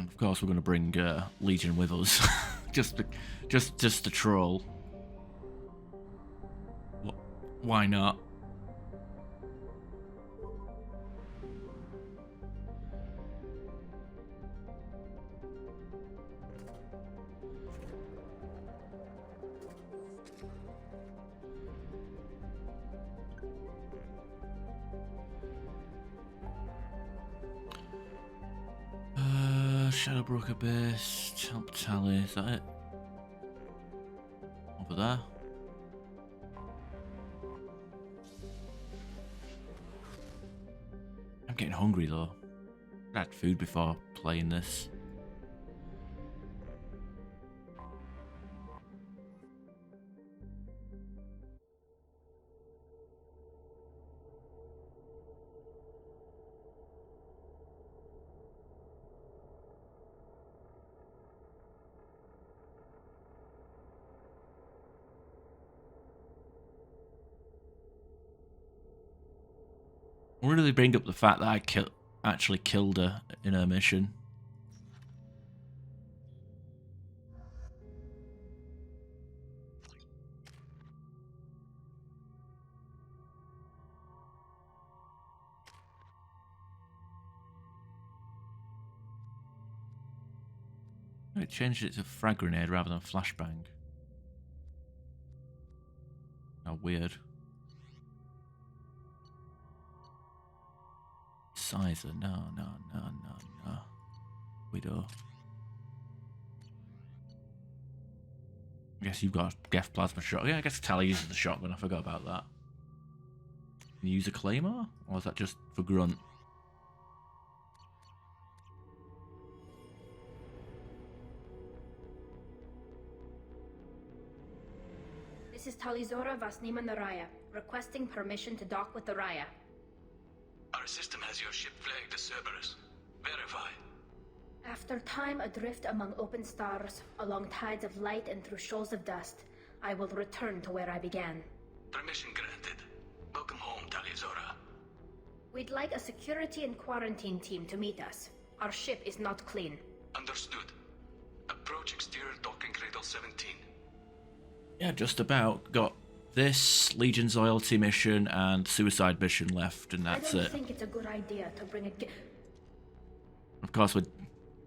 Of course, we're going to bring Legion with us, just to troll. Why not? Shadowbrook Abyss, help Tally, is that it? Over there. I'm getting hungry though. I had food before playing this. I really bring up the fact that I actually killed her in her mission. It changed it to frag grenade rather than flashbang. How weird. Sizer, no. Widow. I guess you've got a Geth plasma shot. Yeah, I guess Tally uses the shotgun. I forgot about that. Can you use a claymore? Or is that just for grunt? This is Tali'Zorah Vasnima Naraya, requesting permission to dock with the Raya. Our system has your ship flagged as Cerberus. Verify. After time adrift among open stars, along tides of light and through shoals of dust, I will return to where I began. Permission granted. Welcome home, Tali'Zorah. We'd like a security and quarantine team to meet us. Our ship is not clean. Understood. Approach exterior docking cradle 17. Yeah, just about. Got this, Legion's loyalty mission, and suicide mission left, and that's it. I don't think it's a good idea to bring a... Of course, we're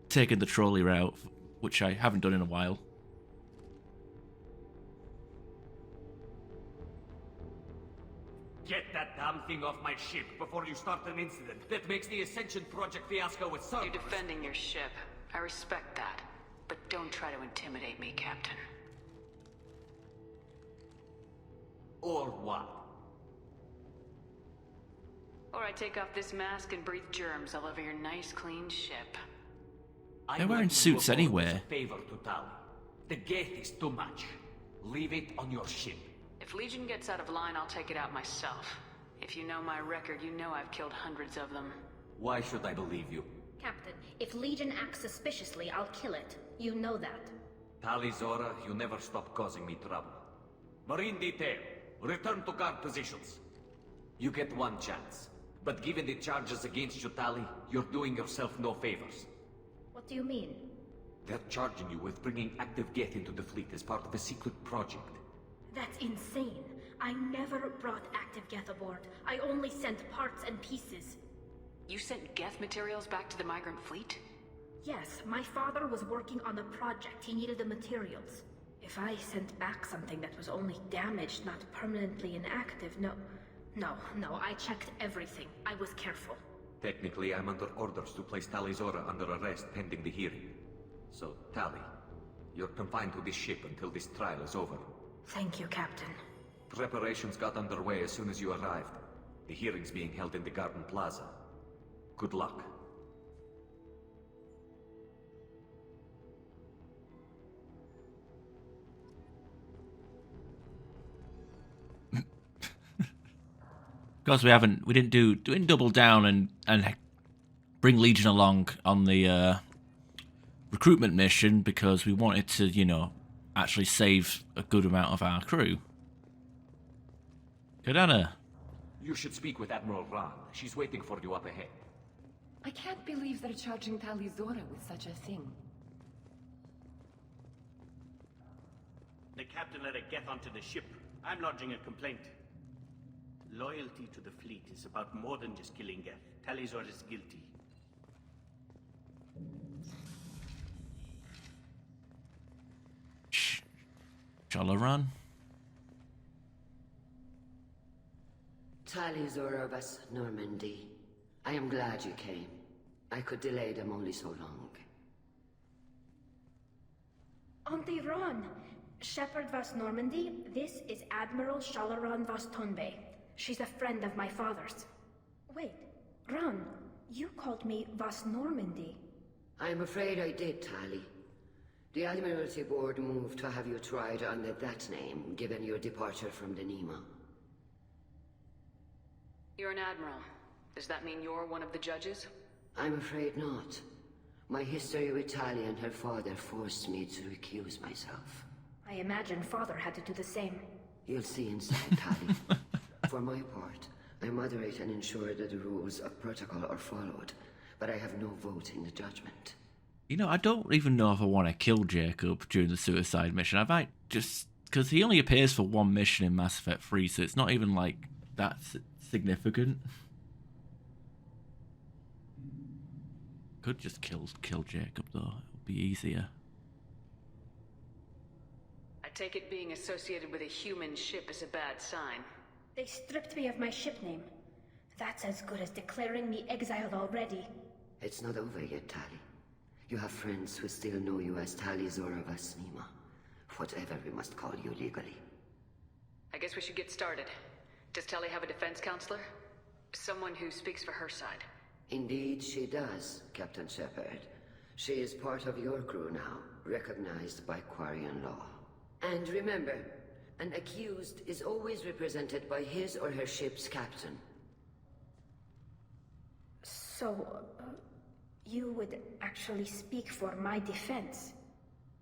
taking the trolley route, which I haven't done in a while. Get that damn thing off my ship before you start an incident that makes the Ascension Project fiasco with Cerberus. You're defending your ship. I respect that. But don't try to intimidate me, Captain. Or what? Or I take off this mask and breathe germs all over your nice, clean ship. They're wearing suits anyway. Favor to Tali. The gate is too much. Leave it on your ship. If Legion gets out of line, I'll take it out myself. If you know my record, you know I've killed hundreds of them. Why should I believe you? Captain, if Legion acts suspiciously, I'll kill it. You know that. Tali'Zorah, you never stop causing me trouble. Marine detail, return to guard positions. You get one chance. But given the charges against you, Tali, you're doing yourself no favors. What do you mean? They're charging you with bringing active Geth into the fleet as part of a secret project. That's insane. I never brought active Geth aboard. I only sent parts and pieces. You sent Geth materials back to the migrant fleet? Yes, my father was working on a project. He needed the materials. If I sent back something that was only damaged, not permanently inactive, no, I checked everything. I was careful. Technically, I'm under orders to place Tali'Zorah under arrest pending the hearing. So, Tali, you're confined to this ship until this trial is over. Thank you, Captain. Preparations got underway as soon as you arrived. The hearing's being held in the Garden Plaza. Good luck. Because we didn't double down and bring Legion along on the recruitment mission because we wanted to, you know, actually save a good amount of our crew. Kadana. You should speak with Admiral Ran. She's waiting for you up ahead. I can't believe they're charging Tali'Zorah with such a thing. The captain let her get onto the ship. I'm lodging a complaint. Loyalty to the fleet is about more than just killing Geth. Tali'Zorah is guilty. Shall I run? Tali'Zorah of us, Normandy. I am glad you came. I could delay them only so long. Auntie Ron, Shepherd Vas Normandy, this is Admiral Shalaran Vas Tonbe. She's a friend of my father's. Wait, Ron, you called me Vas Normandy. I'm afraid I did, Tali. The Admiralty Board moved to have you tried under that name, given your departure from the Nima. You're an admiral. Does that mean you're one of the judges? I'm afraid not. My history with Tali and her father forced me to recuse myself. I imagine father had to do the same. You'll see inside, Tali. For my part, I moderate and ensure that the rules of protocol are followed, but I have no vote in the judgment. You know, I don't even know if I want to kill Jacob during the suicide mission. I might just... Because he only appears for one mission in Mass Effect 3, so it's not even, like, that significant. Could just kill Jacob, though. It would be easier. I take it being associated with a human ship is a bad sign. They stripped me of my ship name. That's as good as declaring me exiled already. It's not over yet, Tali. You have friends who still know you as Tali'Zorah Vas Nima. Whatever we must call you legally. I guess we should get started. Does Tali have a defense counselor? Someone who speaks for her side. Indeed, she does, Captain Shepard. She is part of your crew now, recognized by Quarian law. And remember, an accused is always represented by his or her ship's captain. So, you would actually speak for my defense?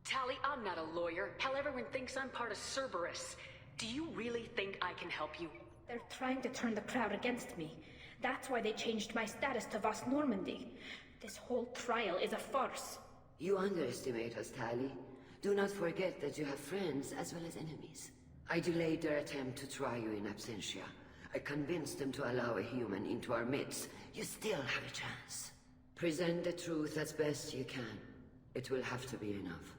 Tali, I'm not a lawyer. Hell, everyone thinks I'm part of Cerberus. Do you really think I can help you? They're trying to turn the crowd against me. That's why they changed my status to Vas Normandy. This whole trial is a farce. You underestimate us, Tali. Do not forget that you have friends as well as enemies. I delayed their attempt to try you in absentia. I convinced them to allow a human into our midst. You still have a chance. Present the truth as best you can. It will have to be enough.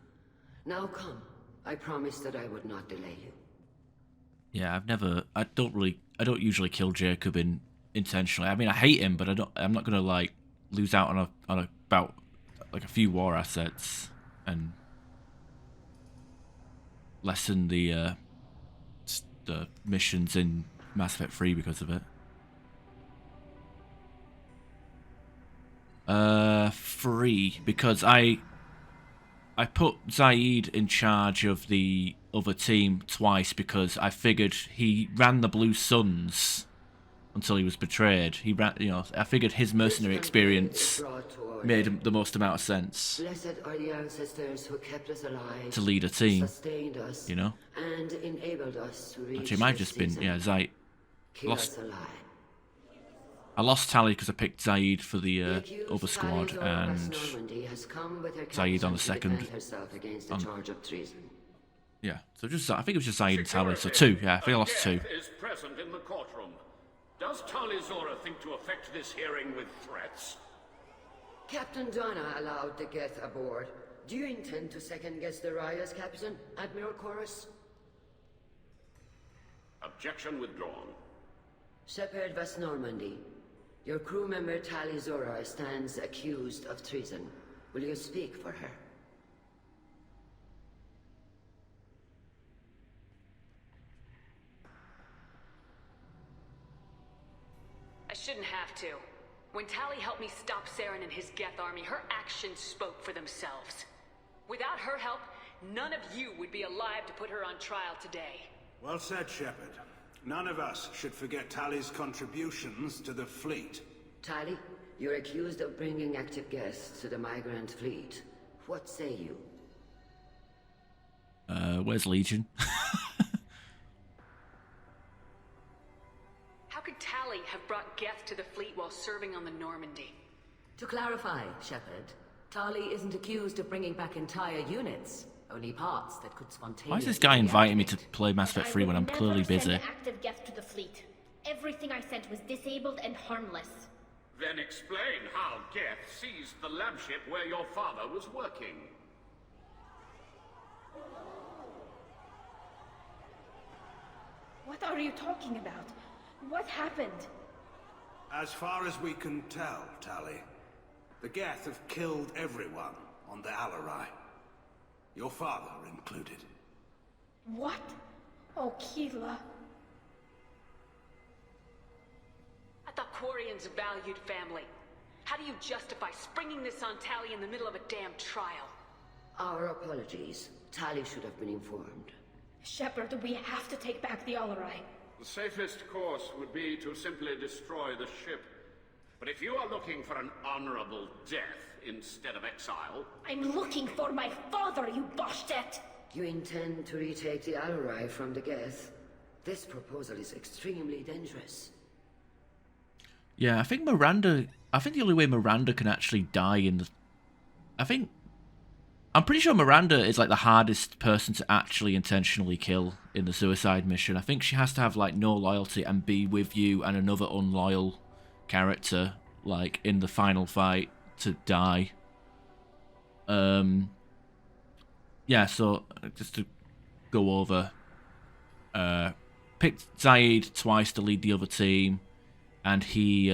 Now come. I promised that I would not delay you. Yeah, I don't usually kill Jacob intentionally. I mean, I hate him, but I'm not gonna, like, lose out on about like a few war assets and lessen the missions in Mass Effect 3 because of it. 3, because I put Zaid in charge of the other team twice because I figured he ran the Blue Suns until he was betrayed. He ran, I figured his mercenary experience made the most amount of sense. Blessed are the ancestors who kept us alive, to lead a team, sustained us, and enabled us to reach actually it might have this just been, season. Zaid. Keep us alive. I lost Tali because I picked Zaid for the accused other squad, Tali'Zorah and Vas Normandy has come with her Zaid on captain the to second. defend herself against the charge of treason. Yeah, so I think it was just Zaid and Tali, so 2, yeah, I think I lost 2. Geth is present in the courtroom. Does Tali'Zorah think to affect this hearing with threats? Captain Donna allowed the Geth aboard. Do you intend to second-guess the Raya's captain, Admiral Chorus? Objection withdrawn. Shepard Vas Normandy, your crew member Tali'Zorah stands accused of treason. Will you speak for her? I shouldn't have to. When Tali helped me stop Saren and his Geth army, her actions spoke for themselves. Without her help, none of you would be alive to put her on trial today. Well said, Shepard. None of us should forget Tali's contributions to the fleet. Tali, you're accused of bringing active guests to the migrant fleet. What say you? Where's Legion? How could Tali have brought Geth to the fleet while serving on the Normandy? To clarify, Shepard, Tali isn't accused of bringing back entire units, only parts that could spontaneously... Why is this guy inviting me to play Mass Effect 3 when I'm clearly busy? I never sent active Geth to the fleet. Everything I sent was disabled and harmless. Then explain how Geth seized the lab ship where your father was working. What are you talking about? What happened? As far as we can tell, Tali, the Geth have killed everyone on the Alarai. Your father included. What? Oh, Keela. I thought Quarians valued family. How do you justify springing this on Tali in the middle of a damn trial? Our apologies. Tali should have been informed. Shepard, we have to take back the Alarai. The safest course would be to simply destroy the ship. But if you are looking for an honorable death instead of exile... I'm looking for my father, you Boshtet! You intend to retake the Alarai from the Geth? This proposal is extremely dangerous. Yeah, I think the only way Miranda can actually die in the... I'm pretty sure Miranda is like the hardest person to actually intentionally kill in the suicide mission. I think she has to have like no loyalty and be with you and another unloyal character like in the final fight to die. Yeah, so just to go over, picked Zaid twice to lead the other team, and he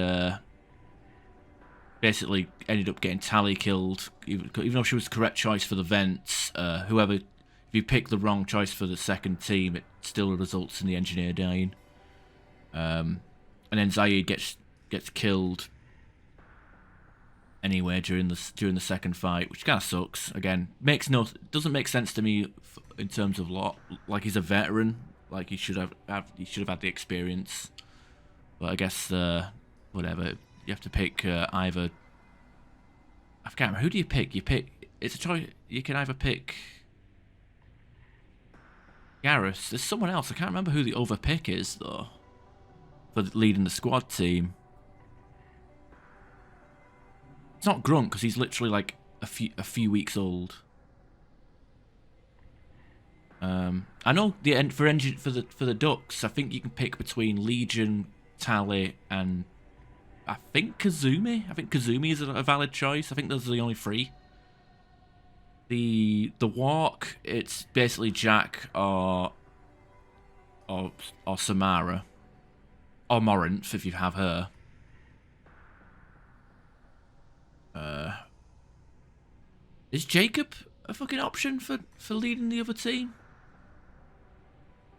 basically ended up getting Tali killed, even though she was the correct choice for the vents. If you pick the wrong choice for the second team, it still results in the engineer dying. And then Zaid gets killed anyway during the second fight, which kind of sucks. Again, doesn't make sense to me in terms of like he's a veteran, like he should have had the experience. But I guess whatever. You have to pick either... I can't remember. Who do you pick? It's a choice. You can either pick... Garrus. There's someone else. I can't remember who the other pick is, though. For leading the squad team. It's not Grunt, because he's literally like a few weeks old. I know for the Ducks, I think you can pick between Legion, Tali, and... I think Kazumi. I think Kazumi is a valid choice. I think those are the only three. The Walk, it's basically Jack or Samara. Or Morinth, if you have her. Is Jacob a fucking option for leading the other team?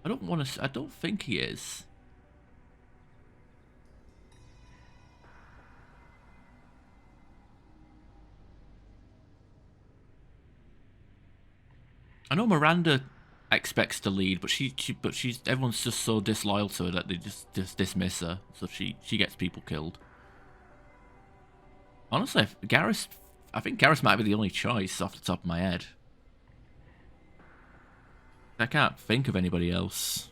I don't think he is. I know Miranda expects to lead, but everyone's just so disloyal to her that they just dismiss her, so she gets people killed. Honestly, I think Garrus might be the only choice off the top of my head. I can't think of anybody else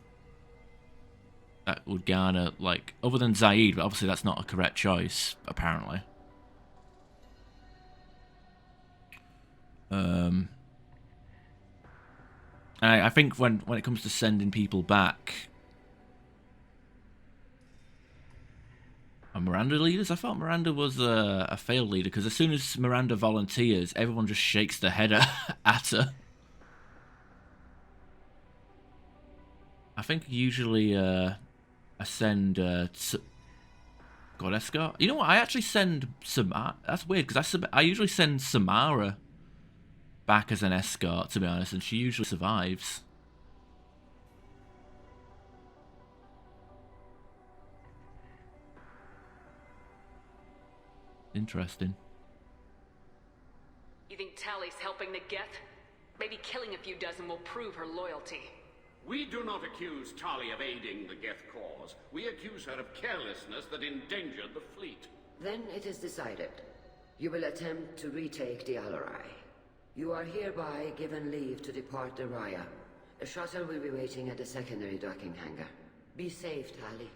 that would garner, like, other than Zaid, but obviously that's not a correct choice, apparently. I think when it comes to sending people back, are Miranda leaders? I thought Miranda was a failed leader, because as soon as Miranda volunteers, everyone just shakes their head at her. I think usually I send God, Escort. You know what? I actually send Samara. That's weird, because I usually send Samara back as an escort, to be honest, and she usually survives. Interesting. You think Tali's helping the Geth? Maybe killing a few dozen will prove her loyalty. We do not accuse Tali of aiding the Geth cause. We accuse her of carelessness that endangered the fleet. Then it is decided. You will attempt to retake the Alarai. You are hereby given leave to depart the Raya. A shuttle will be waiting at the secondary docking hangar. Be safe, Tali.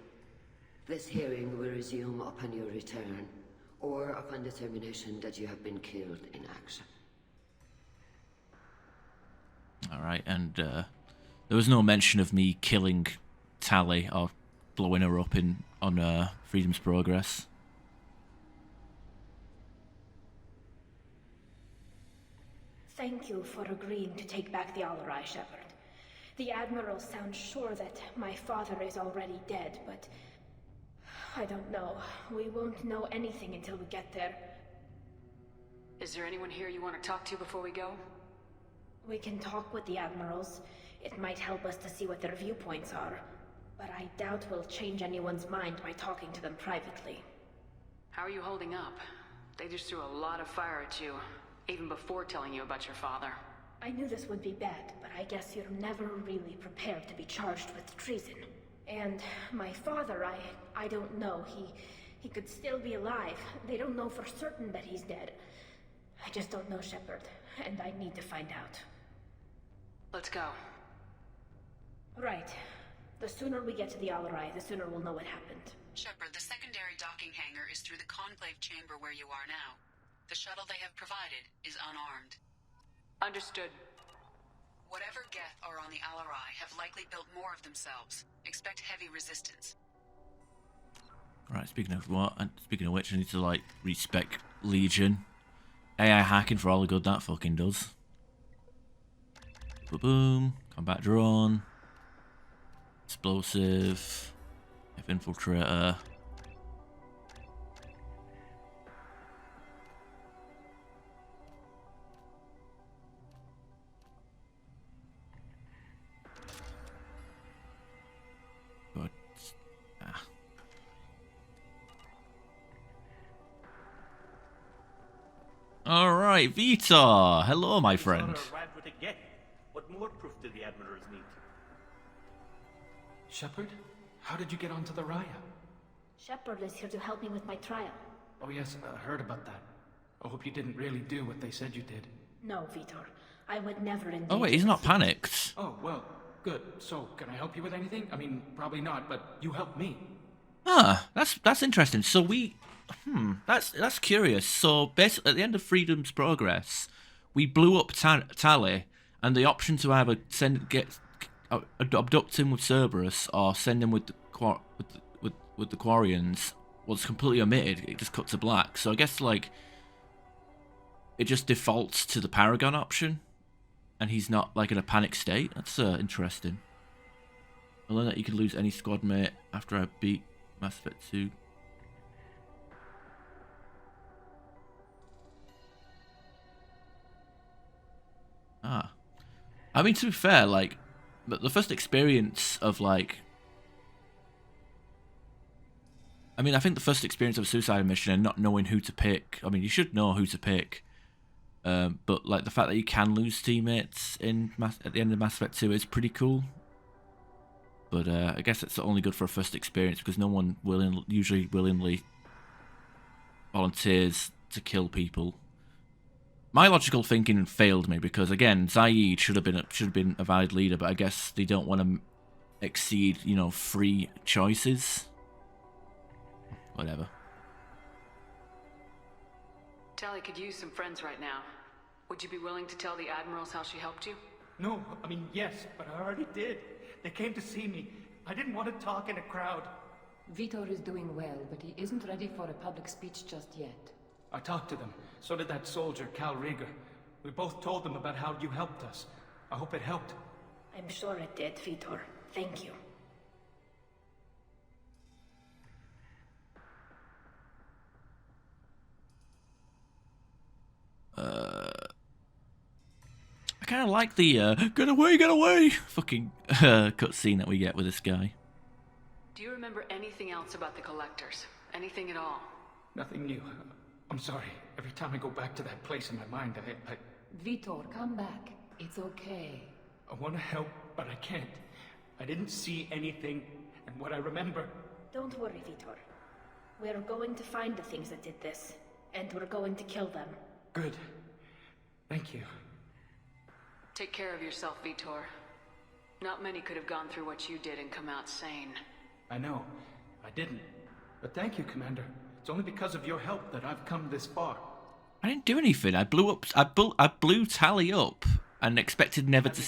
This hearing will resume upon your return. or upon determination that you have been killed in action. Alright, and there was no mention of me killing Tali or blowing her up on Freedom's Progress. Thank you for agreeing to take back the Alarai, Shepard. The Admiral sounds sure that my father is already dead, but I don't know. We won't know anything until we get there. Is there anyone here you want to talk to before we go? We can talk with the Admirals. It might help us to see what their viewpoints are. But I doubt we'll change anyone's mind by talking to them privately. How are you holding up? They just threw a lot of fire at you, even before telling you about your father. I knew this would be bad, but I guess you're never really prepared to be charged with treason. And my father, I don't know. He could still be alive. They don't know for certain that he's dead. I just don't know, Shepard, and I need to find out. Let's go. Right. The sooner we get to the Alarai, the sooner we'll know what happened. Shepard, the secondary docking hangar is through the Conclave chamber where you are now. The shuttle they have provided is unarmed. Understood. Whatever Geth are on the Alarai have likely built more of themselves. Expect heavy resistance. Right, speaking of which, I need to, like, respec Legion. AI hacking for all the good that fucking does. Boom. Combat drone. Explosive. Infiltrator. But Alright, Vitor! Hello, my friend. Arrived with a Geth. What more proof do the Admirals need? Shepard? How did you get onto the Raya? Shepard is here to help me with my trial. Oh yes, I heard about that. I hope you didn't really do what they said you did. No, Vitor. I would never engage. Oh wait, he's not panicked. Oh, well, good. So, can I help you with anything? I mean, probably not, but you helped me. Ah, that's interesting. So that's curious. So basically, at the end of Freedom's Progress, we blew up Tali, and the option to either abduct him with Cerberus or send him with the Quarians was completely omitted. It just cut to black. So I guess like it just defaults to the Paragon option, and he's not like in a panic state. That's interesting. I learned that you can lose any squad mate after I beat Mass Effect 2. Ah. I mean, to be fair, like, the first experience of, like... I mean, I think the first experience of a suicide mission and not knowing who to pick... I mean, you should know who to pick. But, like, the fact that you can lose teammates at the end of Mass Effect 2 is pretty cool. But I guess it's only good for a first experience because no one usually willingly volunteers to kill people. My logical thinking failed me because again, Zaid should have been a valid leader, but I guess they don't want to exceed, 3 choices. Whatever. Tali could use some friends right now. Would you be willing to tell the Admirals how she helped you? No, I mean, yes, but I already did. They came to see me. I didn't want to talk in a crowd. Vitor is doing well, but he isn't ready for a public speech just yet. I talked to them. So did that soldier, Cal Rieger. We both told them about how you helped us. I hope it helped. I'm sure it did, Vitor. Thank you. I kind of like the get away fucking cutscene that we get with this guy. Do you remember anything else about the Collectors? Anything at all? Nothing new. I'm sorry. Every time I go back to that place in my mind, I... Vitor, come back. It's okay. I want to help, but I can't. I didn't see anything, and what I remember... Don't worry, Vitor. We're going to find the things that did this, and we're going to kill them. Good. Thank you. Take care of yourself, Vitor. Not many could have gone through what you did and come out sane. I know. I didn't. But thank you, Commander. It's It's only because of your help that I've come this far. I didn't do anything. I blew Tali up and expected never to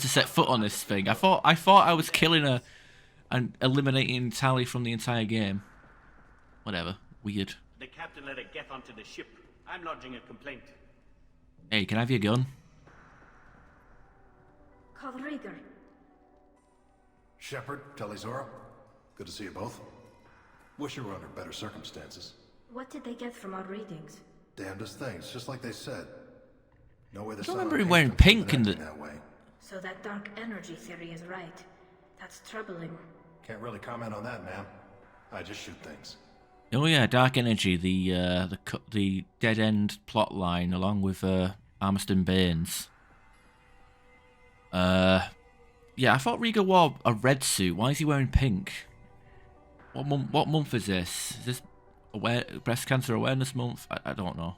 set foot on this thing. I thought I was killing her and eliminating Tali from the entire game. Whatever. Weird. The captain let a Geth onto the ship. I'm lodging a complaint. Hey, can I have your gun? Call Rieger. Shepard, Tali'Zorah, good to see you both. Wish you were under better circumstances. What did they get from our readings? Damnedest things, just like they said. No way the I sun remember on him wearing Hayston pink could've in been the... acting that way. So that dark energy theory is right. That's troubling. Can't really comment on that, ma'am. I just shoot things. Oh yeah, Dark Energy, the dead end plot line along with Armiston Baines. Yeah, I thought Rieger wore a red suit. Why is he wearing pink? What month is this? Is this Breast Cancer Awareness Month? I don't know.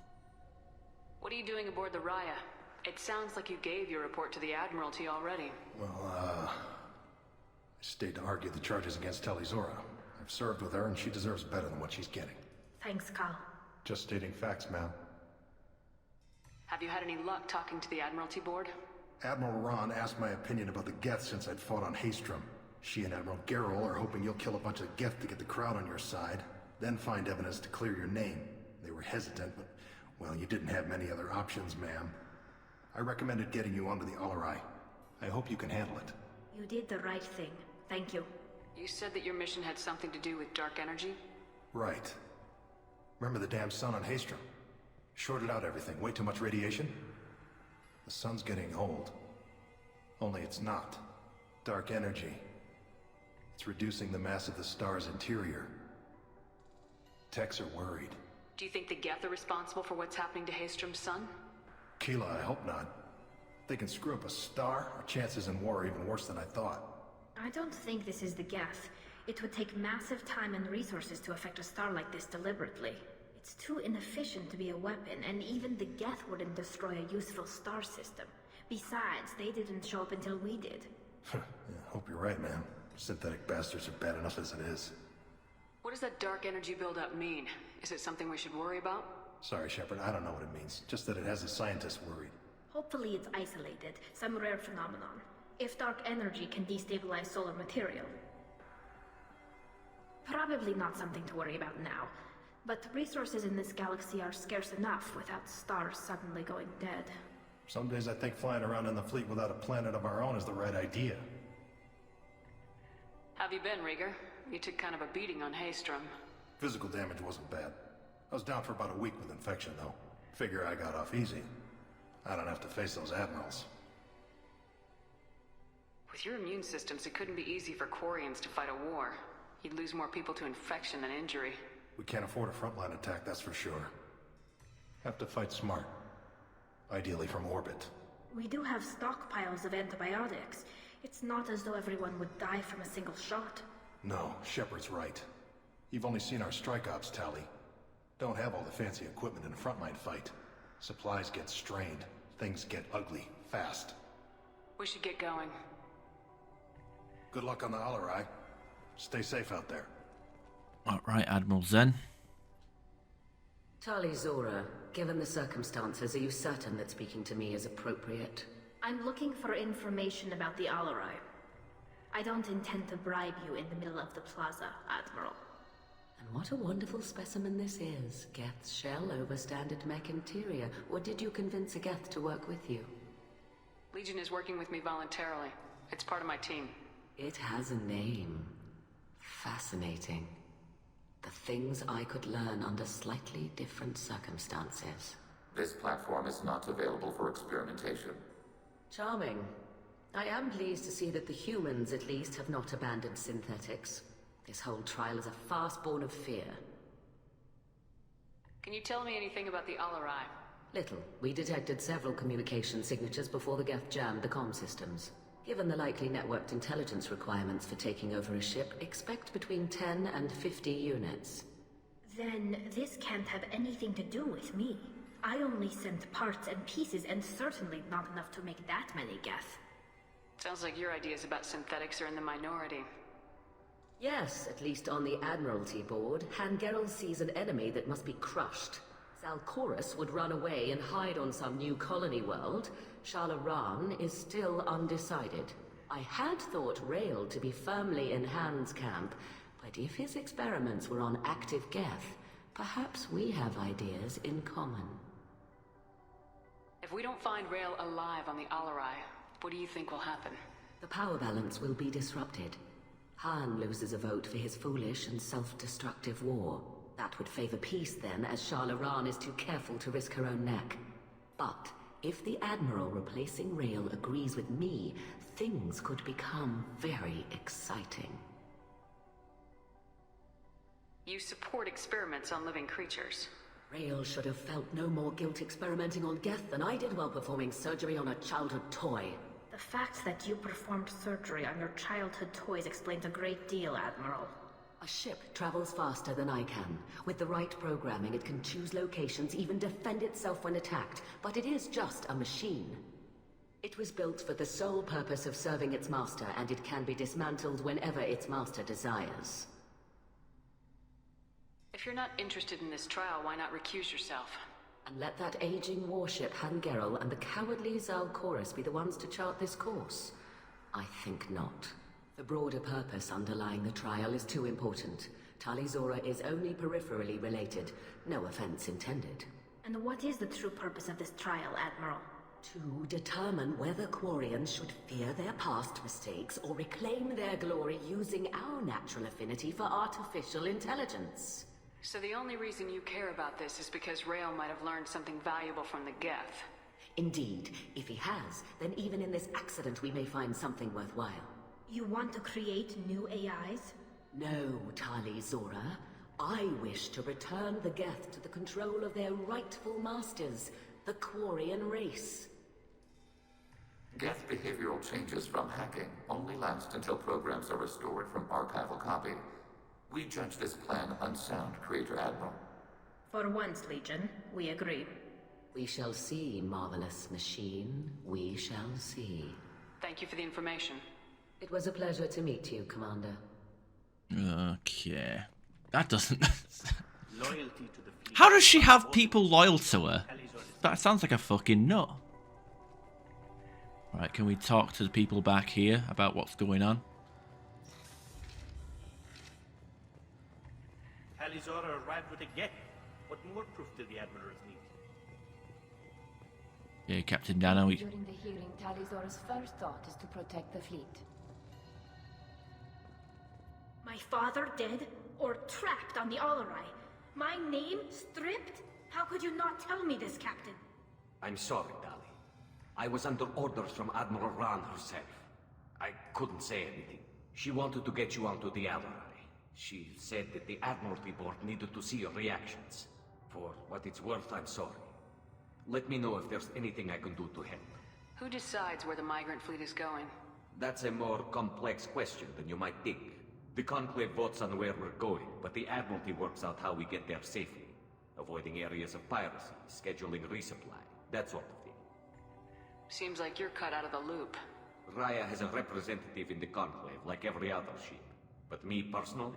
What are you doing aboard the Raya? It sounds like you gave your report to the Admiralty already. Well, I stayed to argue the charges against Tali'Zorah. I've served with her, and she deserves better than what she's getting. Thanks, Cal. Just stating facts, ma'am. Have you had any luck talking to the Admiralty board? Admiral Ron asked my opinion about the Geth since I'd fought on Haystrom. She and Admiral Garrel are hoping you'll kill a bunch of Geth to get the crowd on your side, then find evidence to clear your name. They were hesitant, but, well, you didn't have many other options, ma'am. I recommended getting you onto the Alarai. I hope you can handle it. You did the right thing. Thank you. You said that your mission had something to do with dark energy? Right. Remember the damn sun on Haystrom? Shorted out everything. Way too much radiation? The sun's getting old. Only it's not. Dark energy. It's reducing the mass of the star's interior. Techs are worried. Do you think the Geth are responsible for what's happening to Haystrom's sun? Keela, I hope not. If they can screw up a star, our chances in war are even worse than I thought. I don't think this is the Geth. It would take massive time and resources to affect a star like this deliberately. It's too inefficient to be a weapon, and even the Geth wouldn't destroy a useful star system. Besides, they didn't show up until we did. Yeah, hope you're right, man. Synthetic bastards are bad enough as it is. What does that dark energy buildup mean? Is it something we should worry about? Sorry, Shepard, I don't know what it means. Just that it has the scientists worried. Hopefully it's isolated, some rare phenomenon. If dark energy can destabilize solar material. Probably not something to worry about now. But resources in this galaxy are scarce enough without stars suddenly going dead. Some days I think flying around in the fleet without a planet of our own is the right idea. Have you been, Rieger? You took kind of a beating on Haystrom. Physical damage wasn't bad. I was down for about a week with infection, though. Figure I got off easy. I don't have to face those admirals. With your immune systems, it couldn't be easy for Quarians to fight a war. You'd lose more people to infection than injury. We can't afford a frontline attack, that's for sure. Have to fight smart. Ideally from orbit. We do have stockpiles of antibiotics. It's not as though everyone would die from a single shot. No, Shepard's right. You've only seen our strike ops, Tali. Don't have all the fancy equipment in a frontline fight. Supplies get strained. Things get ugly, fast. We should get going. Good luck on the Alarai. Stay safe out there. Alright, Admiral Zen. Tali'Zorah, given the circumstances, are you certain that speaking to me is appropriate? I'm looking for information about the Alarai. I don't intend to bribe you in the middle of the plaza, Admiral. And what a wonderful specimen this is. Geth's shell over standard mech interior. Or did you convince a Geth to work with you? Legion is working with me voluntarily. It's part of my team. It has a name. Fascinating. The things I could learn under slightly different circumstances. This platform is not available for experimentation. Charming. I am pleased to see that the humans, at least, have not abandoned synthetics. This whole trial is a farce born of fear. Can you tell me anything about the Alarai? Little. We detected several communication signatures before the Geth jammed the comm systems. Given the likely networked intelligence requirements for taking over a ship, expect between 10 and 50 units. Then this can't have anything to do with me. I only sent parts and pieces, and certainly not enough to make that many Geth. Sounds like your ideas about synthetics are in the minority. Yes, at least on the Admiralty board, Hangerel sees an enemy that must be crushed. Zal'Koris would run away and hide on some new colony world. Shalaran is still undecided. I had thought Rael to be firmly in Han's camp, but if his experiments were on active Geth, perhaps we have ideas in common. If we don't find Rael alive on the Alarai, what do you think will happen? The power balance will be disrupted. Han loses a vote for his foolish and self-destructive war. That would favor peace then, as Shalaran is too careful to risk her own neck. But if the Admiral replacing Rael agrees with me, things could become very exciting. You support experiments on living creatures. Rael should have felt no more guilt experimenting on Geth than I did while performing surgery on a childhood toy. The fact that you performed surgery on your childhood toys explains a great deal, Admiral. A ship travels faster than I can. With the right programming, it can choose locations, even defend itself when attacked. But it is just a machine. It was built for the sole purpose of serving its master, and it can be dismantled whenever its master desires. If you're not interested in this trial, why not recuse yourself? And let that aging warship Hangerel and the cowardly Zal'Koris be the ones to chart this course? I think not. The broader purpose underlying the trial is too important. Tali'Zorah is only peripherally related. No offense intended. And what is the true purpose of this trial, Admiral? To determine whether Quarians should fear their past mistakes or reclaim their glory using our natural affinity for artificial intelligence. So the only reason you care about this is because Rael might have learned something valuable from the Geth. Indeed. If he has, then even in this accident we may find something worthwhile. You want to create new AIs? No, Tali'Zorah. I wish to return the Geth to the control of their rightful masters, the Quarian race. Geth behavioral changes from hacking only last until programs are restored from archival copy. We judge this plan unsound, Creator Admiral. For once, Legion, we agree. We shall see, marvelous machine. We shall see. Thank you for the information. It was a pleasure to meet you, Commander. Okay. That doesn't... Loyalty to the fleet. How does she have people loyal to her? That sounds like a fucking nut. Right, can we talk to the people back here about what's going on? Tali'Zorah arrived with a Geth. What more proof do the admirals need? Yeah, Captain Dano. During the hearing, Tali'Zorah's first thought is to protect the fleet. My father dead or trapped on the Alarai? My name stripped? How could you not tell me this, Captain? I'm sorry, Tali. I was under orders from Admiral Ran herself. I couldn't say anything. She wanted to get you onto the Alarai. She said that the Admiralty Board needed to see your reactions. For what it's worth, I'm sorry. Let me know if there's anything I can do to help. Who decides where the migrant fleet is going? That's a more complex question than you might think. The Conclave votes on where we're going, but the Admiralty works out how we get there safely. Avoiding areas of piracy, scheduling resupply, that sort of thing. Seems like you're cut out of the loop. Raya has a representative in the Conclave, like every other ship. But me personally,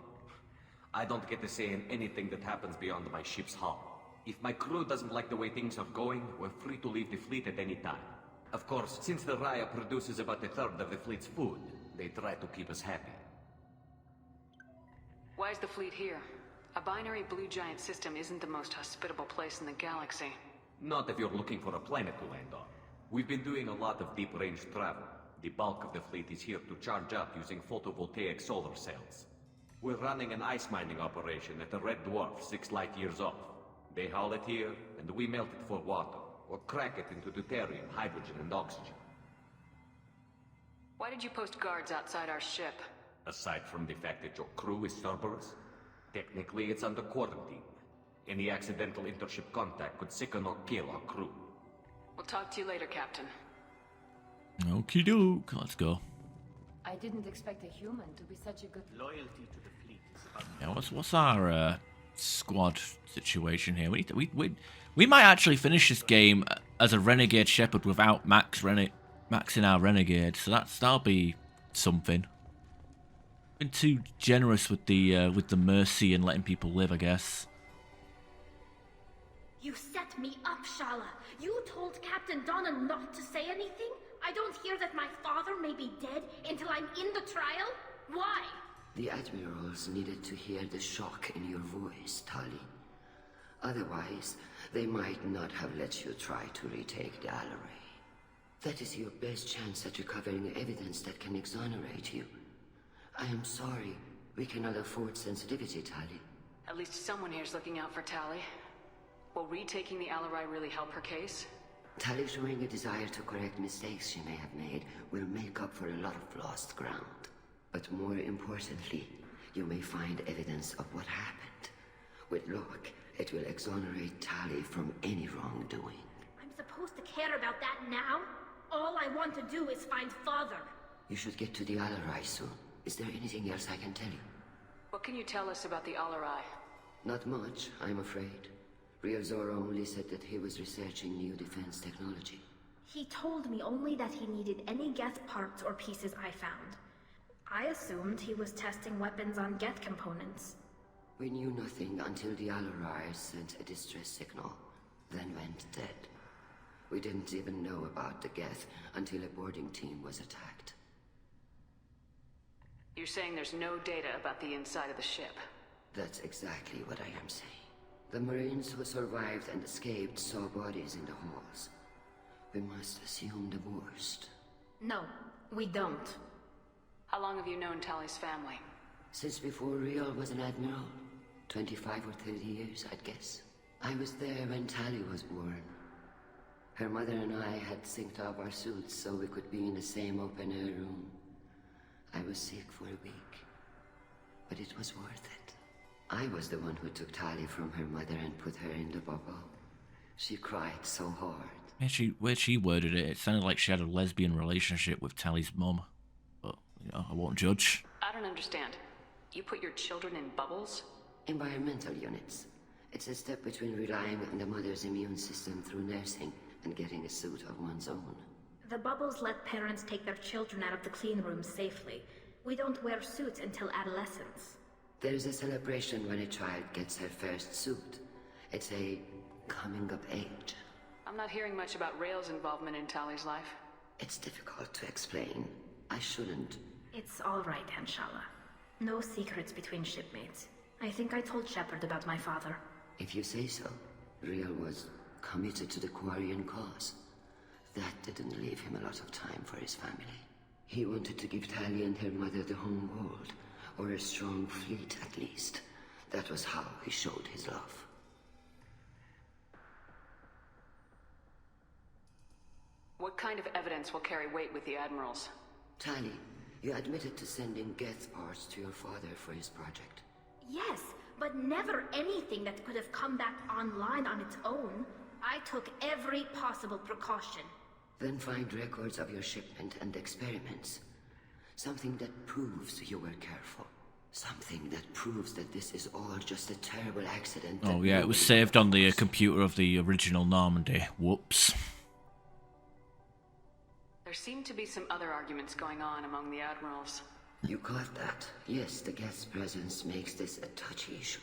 I don't get to say in anything that happens beyond my ship's hull. If my crew doesn't like the way things are going, we're free to leave the fleet at any time. Of course, since the Raya produces about a third of the fleet's food, they try to keep us happy. Why is the fleet here? A binary blue giant system isn't the most hospitable place in the galaxy. Not if you're looking for a planet to land on. We've been doing a lot of deep-range travel. The bulk of the fleet is here to charge up using photovoltaic solar cells. We're running an ice mining operation at the Red Dwarf 6 light years off. They haul it here, and we melt it for water, or crack it into deuterium, hydrogen, and oxygen. Why did you post guards outside our ship? Aside from the fact that your crew is Cerberus, technically it's under quarantine. Any accidental intership contact could sicken or kill our crew. We'll talk to you later, Captain. Okie doke, let's go. I didn't expect a human to be such a good... Loyalty to the fleet is about... Yeah, what's our squad situation here? We might actually finish this game as a Renegade Shepherd without maxing our Renegade, so that'll be something. Been too generous with the mercy and letting people live, I guess. You set me up, Shala. You told Captain Donna not to say anything? I don't hear that my father may be dead until I'm in the trial? Why? The admirals needed to hear the shock in your voice, Tali. Otherwise, they might not have let you try to retake the Alarai. That is your best chance at recovering evidence that can exonerate you. I am sorry. We cannot afford sensitivity, Tali. At least someone here's looking out for Tali. Will retaking the Alarai really help her case? Tali showing a desire to correct mistakes she may have made will make up for a lot of lost ground. But more importantly, you may find evidence of what happened. With luck, it will exonerate Tali from any wrongdoing. I'm supposed to care about that now? All I want to do is find Father. You should get to the Alarai soon. Is there anything else I can tell you? What can you tell us about the Alarai? Not much, I'm afraid. Tali'Zorah only said that he was researching new defense technology. He told me only that he needed any Geth parts or pieces I found. I assumed he was testing weapons on Geth components. We knew nothing until the Alarai sent a distress signal, then went dead. We didn't even know about the Geth until a boarding team was attacked. You're saying there's no data about the inside of the ship? That's exactly what I am saying. The Marines who survived and escaped saw bodies in the halls. We must assume the worst. No, we don't. How long have you known Tali's family? Since before Rial was an admiral. 25 or 30 years, I'd guess. I was there when Tali was born. Her mother and I had synced up our suits so we could be in the same open-air room. I was sick for a week, but it was worth it. I was the one who took Tali from her mother and put her in the bubble. She cried so hard. Where she worded it, it sounded like she had a lesbian relationship with Tali's mum. But, you know, I won't judge. I don't understand. You put your children in bubbles? Environmental units. It's a step between relying on the mother's immune system through nursing and getting a suit of one's own. The bubbles let parents take their children out of the clean rooms safely. We don't wear suits until adolescence. There's a celebration when a child gets her first suit. It's a coming of age. I'm not hearing much about Rael's involvement in Tali's life. It's difficult to explain. I shouldn't. It's all right, Anshala. No secrets between shipmates. I think I told Shepard about my father. If you say so. Rial was committed to the Quarian cause. That didn't leave him a lot of time for his family. He wanted to give Tali and her mother the home world, or a strong fleet at least. That was how he showed his love. What kind of evidence will carry weight with the admirals? Tali, you admitted to sending Geth parts to your father for his project. Yes, but never anything that could have come back online on its own. I took every possible precaution. Then find records of your shipment and experiments. Something that proves you were careful. Something that proves that this is all just a terrible accident. Oh yeah, it was saved on the computer of the original Normandy. Whoops. There seem to be some other arguments going on among the admirals. You caught that? Yes, the Geth's presence makes this a touchy issue.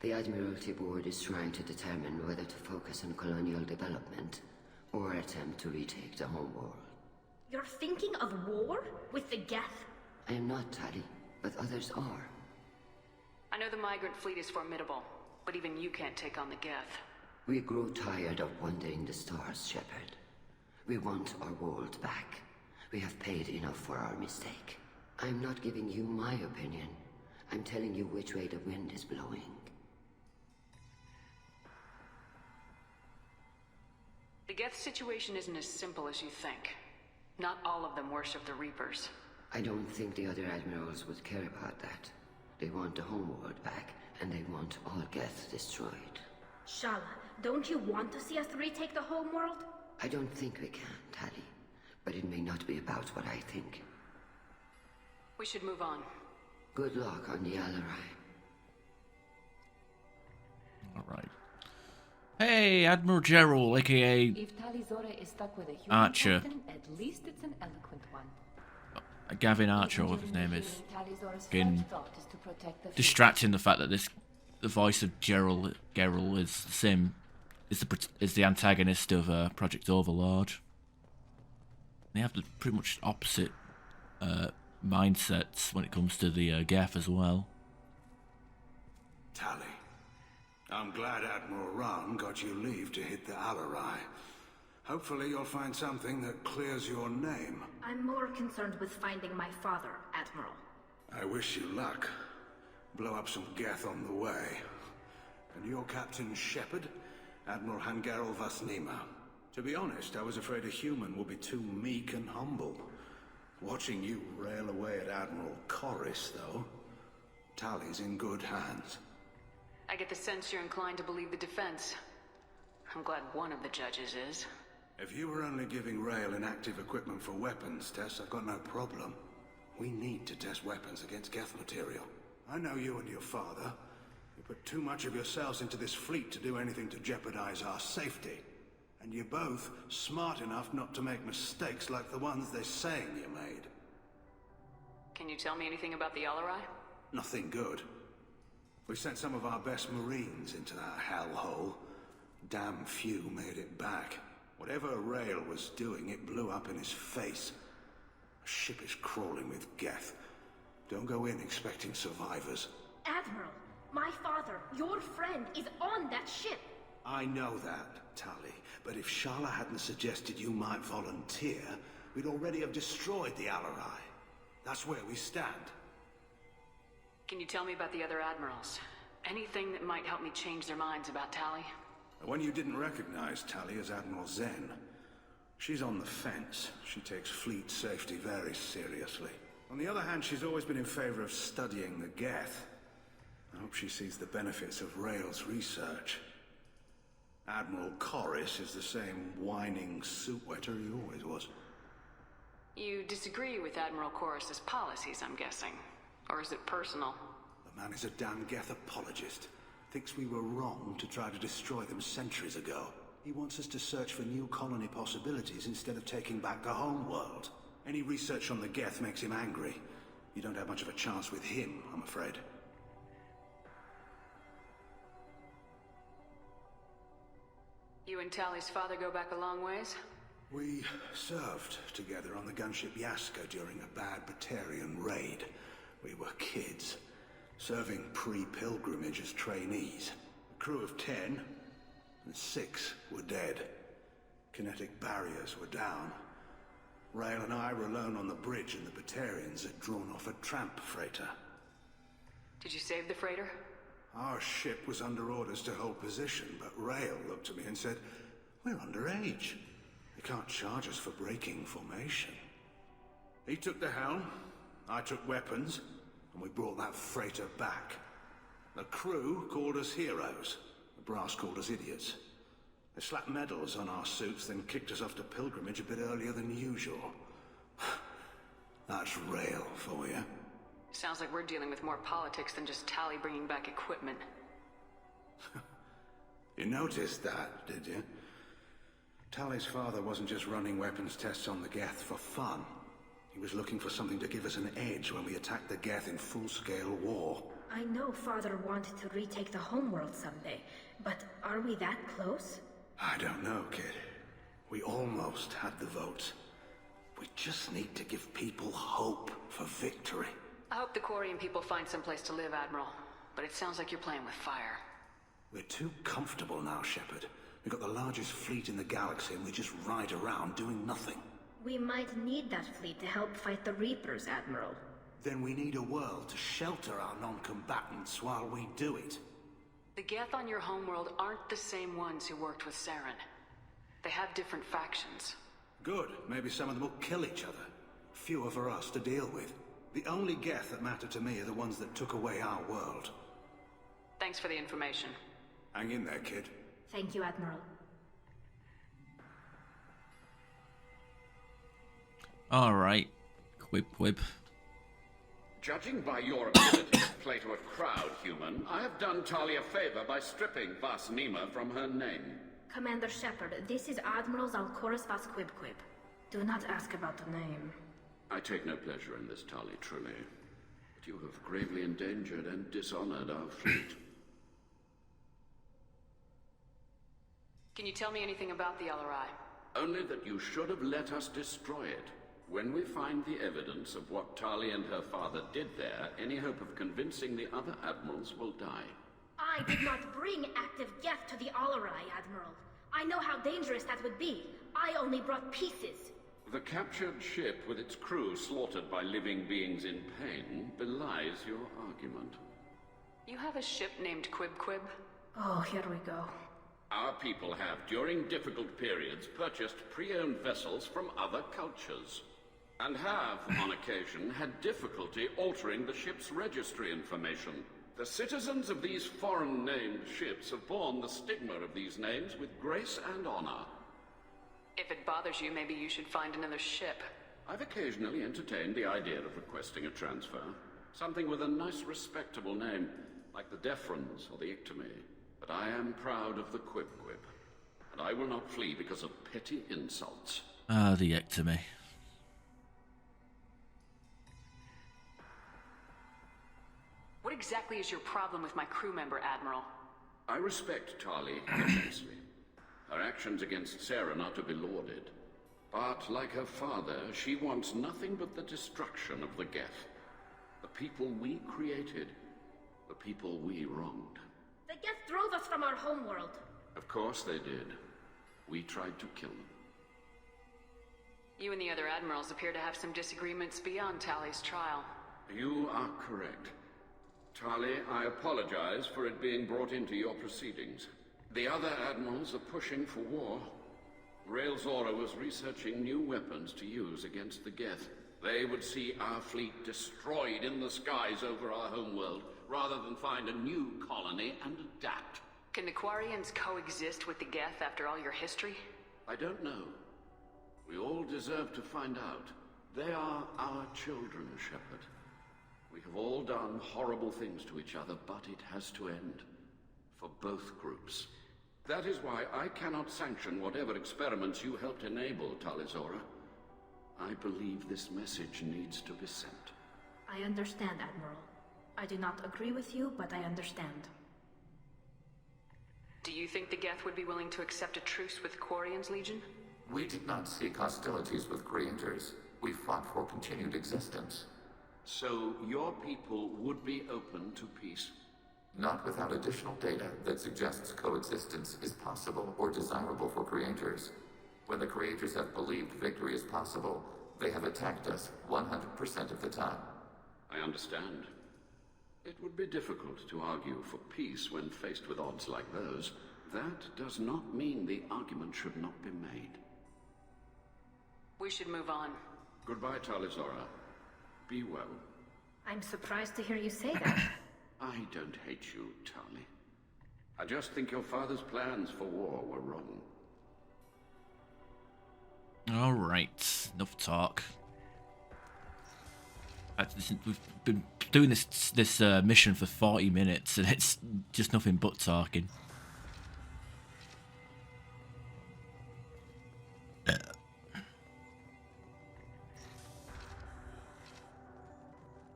The Admiralty Board is trying to determine whether to focus on colonial development or attempt to retake the home world. You're thinking of war? With the Geth? I am not, Tali, but others are. I know the migrant fleet is formidable, but even you can't take on the Geth. We grow tired of wandering the stars, Shepard. We want our world back. We have paid enough for our mistake. I'm not giving you my opinion. I'm telling you which way the wind is blowing. The Geth situation isn't as simple as you think. Not all of them worship the Reapers. I don't think the other admirals would care about that. They want the homeworld back, and they want all Geth destroyed. Shala, don't you want to see us retake the homeworld? I don't think we can, Tali. But it may not be about what I think. We should move on. Good luck on the Alarai. Alright. Hey, Admiral Gerald, aka If Tali'Zorah is stuck with a human Archer. captain, at least it's an eloquent one. Gavin Archer, or whatever his name is, Tali'Zorah's been first thought is to protect the fleet. distracting the fact that the voice of Geralt is the same, is the antagonist of Project Overlord. They have the pretty much opposite mindsets when it comes to the Geth as well. Tali, I'm glad Admiral Rahn got you leave to hit the Alarai. Hopefully you'll find something that clears your name. I'm more concerned with finding my father, Admiral. I wish you luck. Blow up some Geth on the way. And your Captain Shepard, Admiral Hangarel Vasnima. To be honest, I was afraid a human would be too meek and humble. Watching you rail away at Admiral Corris, though, Tali's in good hands. I get the sense you're inclined to believe the defense. I'm glad one of the judges is. If you were only giving Rail inactive equipment for weapons tests, I've got no problem. We need to test weapons against Geth material. I know you and your father. You put too much of yourselves into this fleet to do anything to jeopardize our safety. And you're both smart enough not to make mistakes like the ones they're saying you made. Can you tell me anything about the Alarai? Nothing good. We sent some of our best Marines into that hellhole. Damn few made it back. Whatever Rail was doing, it blew up in his face. A ship is crawling with Geth. Don't go in expecting survivors. Admiral, my father, your friend, is on that ship. I know that, Tali. But if Shala hadn't suggested you might volunteer, we'd already have destroyed the Alarai. That's where we stand. Can you tell me about the other admirals? Anything that might help me change their minds about Tali? The one you didn't recognize, Tali, is Admiral Zen. She's on the fence. She takes fleet safety very seriously. On the other hand, she's always been in favor of studying the Geth. I hope she sees the benefits of Rail's research. Admiral Corris is the same whining suit-wetter he always was. You disagree with Admiral Corris's policies, I'm guessing. Or is it personal? The man is a damn Geth apologist. Thinks we were wrong to try to destroy them centuries ago. He wants us to search for new colony possibilities instead of taking back the home world. Any research on the Geth makes him angry. You don't have much of a chance with him, I'm afraid. You and Tali's father go back a long ways? We served together on the gunship Yaska during a bad Batarian raid. We were kids, serving pre-pilgrimage as trainees. A crew of 10, and 6 were dead. Kinetic barriers were down. Rail and I were alone on the bridge, and the Batarians had drawn off a tramp freighter. Did you save the freighter? Our ship was under orders to hold position, but Rail looked at me and said, "We're underage. They can't charge us for breaking formation." He took the helm, I took weapons, and we brought that freighter back. The crew called us heroes. The brass called us idiots. They slapped medals on our suits, then kicked us off to pilgrimage a bit earlier than usual. That's Rail for you. Sounds like we're dealing with more politics than just Tali bringing back equipment. You noticed that, did you? Tali's father wasn't just running weapons tests on the Geth for fun. He was looking for something to give us an edge when we attacked the Geth in full-scale war. I know Father wanted to retake the homeworld someday, but are we that close? I don't know, kid. We almost had the votes. We just need to give people hope for victory. I hope the Quarian people find some place to live, Admiral. But it sounds like you're playing with fire. We're too comfortable now, Shepard. We've got the largest fleet in the galaxy and we just ride around doing nothing. We might need that fleet to help fight the Reapers, Admiral. Then we need a world to shelter our non-combatants while we do it. The Geth on your homeworld aren't the same ones who worked with Saren. They have different factions. Good. Maybe some of them will kill each other. Fewer for us to deal with. The only Geth that matter to me are the ones that took away our world. Thanks for the information. Hang in there, kid. Thank you, Admiral. Alright. Quib quib. Judging by your ability to play to a crowd, human, I have done Tali a favor by stripping Vasnima from her name. Commander Shepard, this is Admiral Zalkoris Vasquibquib. Do not ask about the name. I take no pleasure in this, Tali'Zorah, but you have gravely endangered and dishonored our fleet. Can you tell me anything about the LRI? Only that you should have let us destroy it. When we find the evidence of what Tali and her father did there, any hope of convincing the other admirals will die. I did not bring active Geth to the Alarai, Admiral. I know how dangerous that would be. I only brought pieces. The captured ship with its crew slaughtered by living beings in pain belies your argument. You have a ship named Quib? Oh, here we go. Our people have, during difficult periods, purchased pre-owned vessels from other cultures, and have, on occasion, had difficulty altering the ship's registry information. The citizens of these foreign-named ships have borne the stigma of these names with grace and honor. If it bothers you, maybe you should find another ship. I've occasionally entertained the idea of requesting a transfer. Something with a nice, respectable name, like the Defrons or the Ictomy. But I am proud of the Quib, and I will not flee because of petty insults. Ah, the Ectomy. What exactly is your problem with my crew member, Admiral? I respect Tali immensely. Her actions against Saren are to be lauded. But, like her father, she wants nothing but the destruction of the Geth. The people we created. The people we wronged. The Geth drove us from our homeworld. Of course they did. We tried to kill them. You and the other admirals appear to have some disagreements beyond Tali's trial. You are correct. Tali, I apologize for it being brought into your proceedings. The other admirals are pushing for war. Tali'Zorah was researching new weapons to use against the Geth. They would see our fleet destroyed in the skies over our homeworld, rather than find a new colony and adapt. Can the Quarians coexist with the Geth after all your history? I don't know. We all deserve to find out. They are our children, Shepard. We have all done horrible things to each other, but it has to end. For both groups. That is why I cannot sanction whatever experiments you helped enable, Tali'Zorah. I believe this message needs to be sent. I understand, Admiral. I do not agree with you, but I understand. Do you think the Geth would be willing to accept a truce with Quarians, Legion? We did not seek hostilities with creators. We fought for continued existence. So your people would be open to peace? Not without additional data that suggests coexistence is possible or desirable for creators. When the creators have believed victory is possible, they have attacked us 100% of the time. I understand. It would be difficult to argue for peace when faced with odds like those. That does not mean the argument should not be made. We should move on. Goodbye, Tali'Zorah. Be well. I'm surprised to hear you say that. I don't hate you, Tali. I just think your father's plans for war were wrong. Alright, enough talk. We've been doing this mission for 40 minutes and it's just nothing but talking.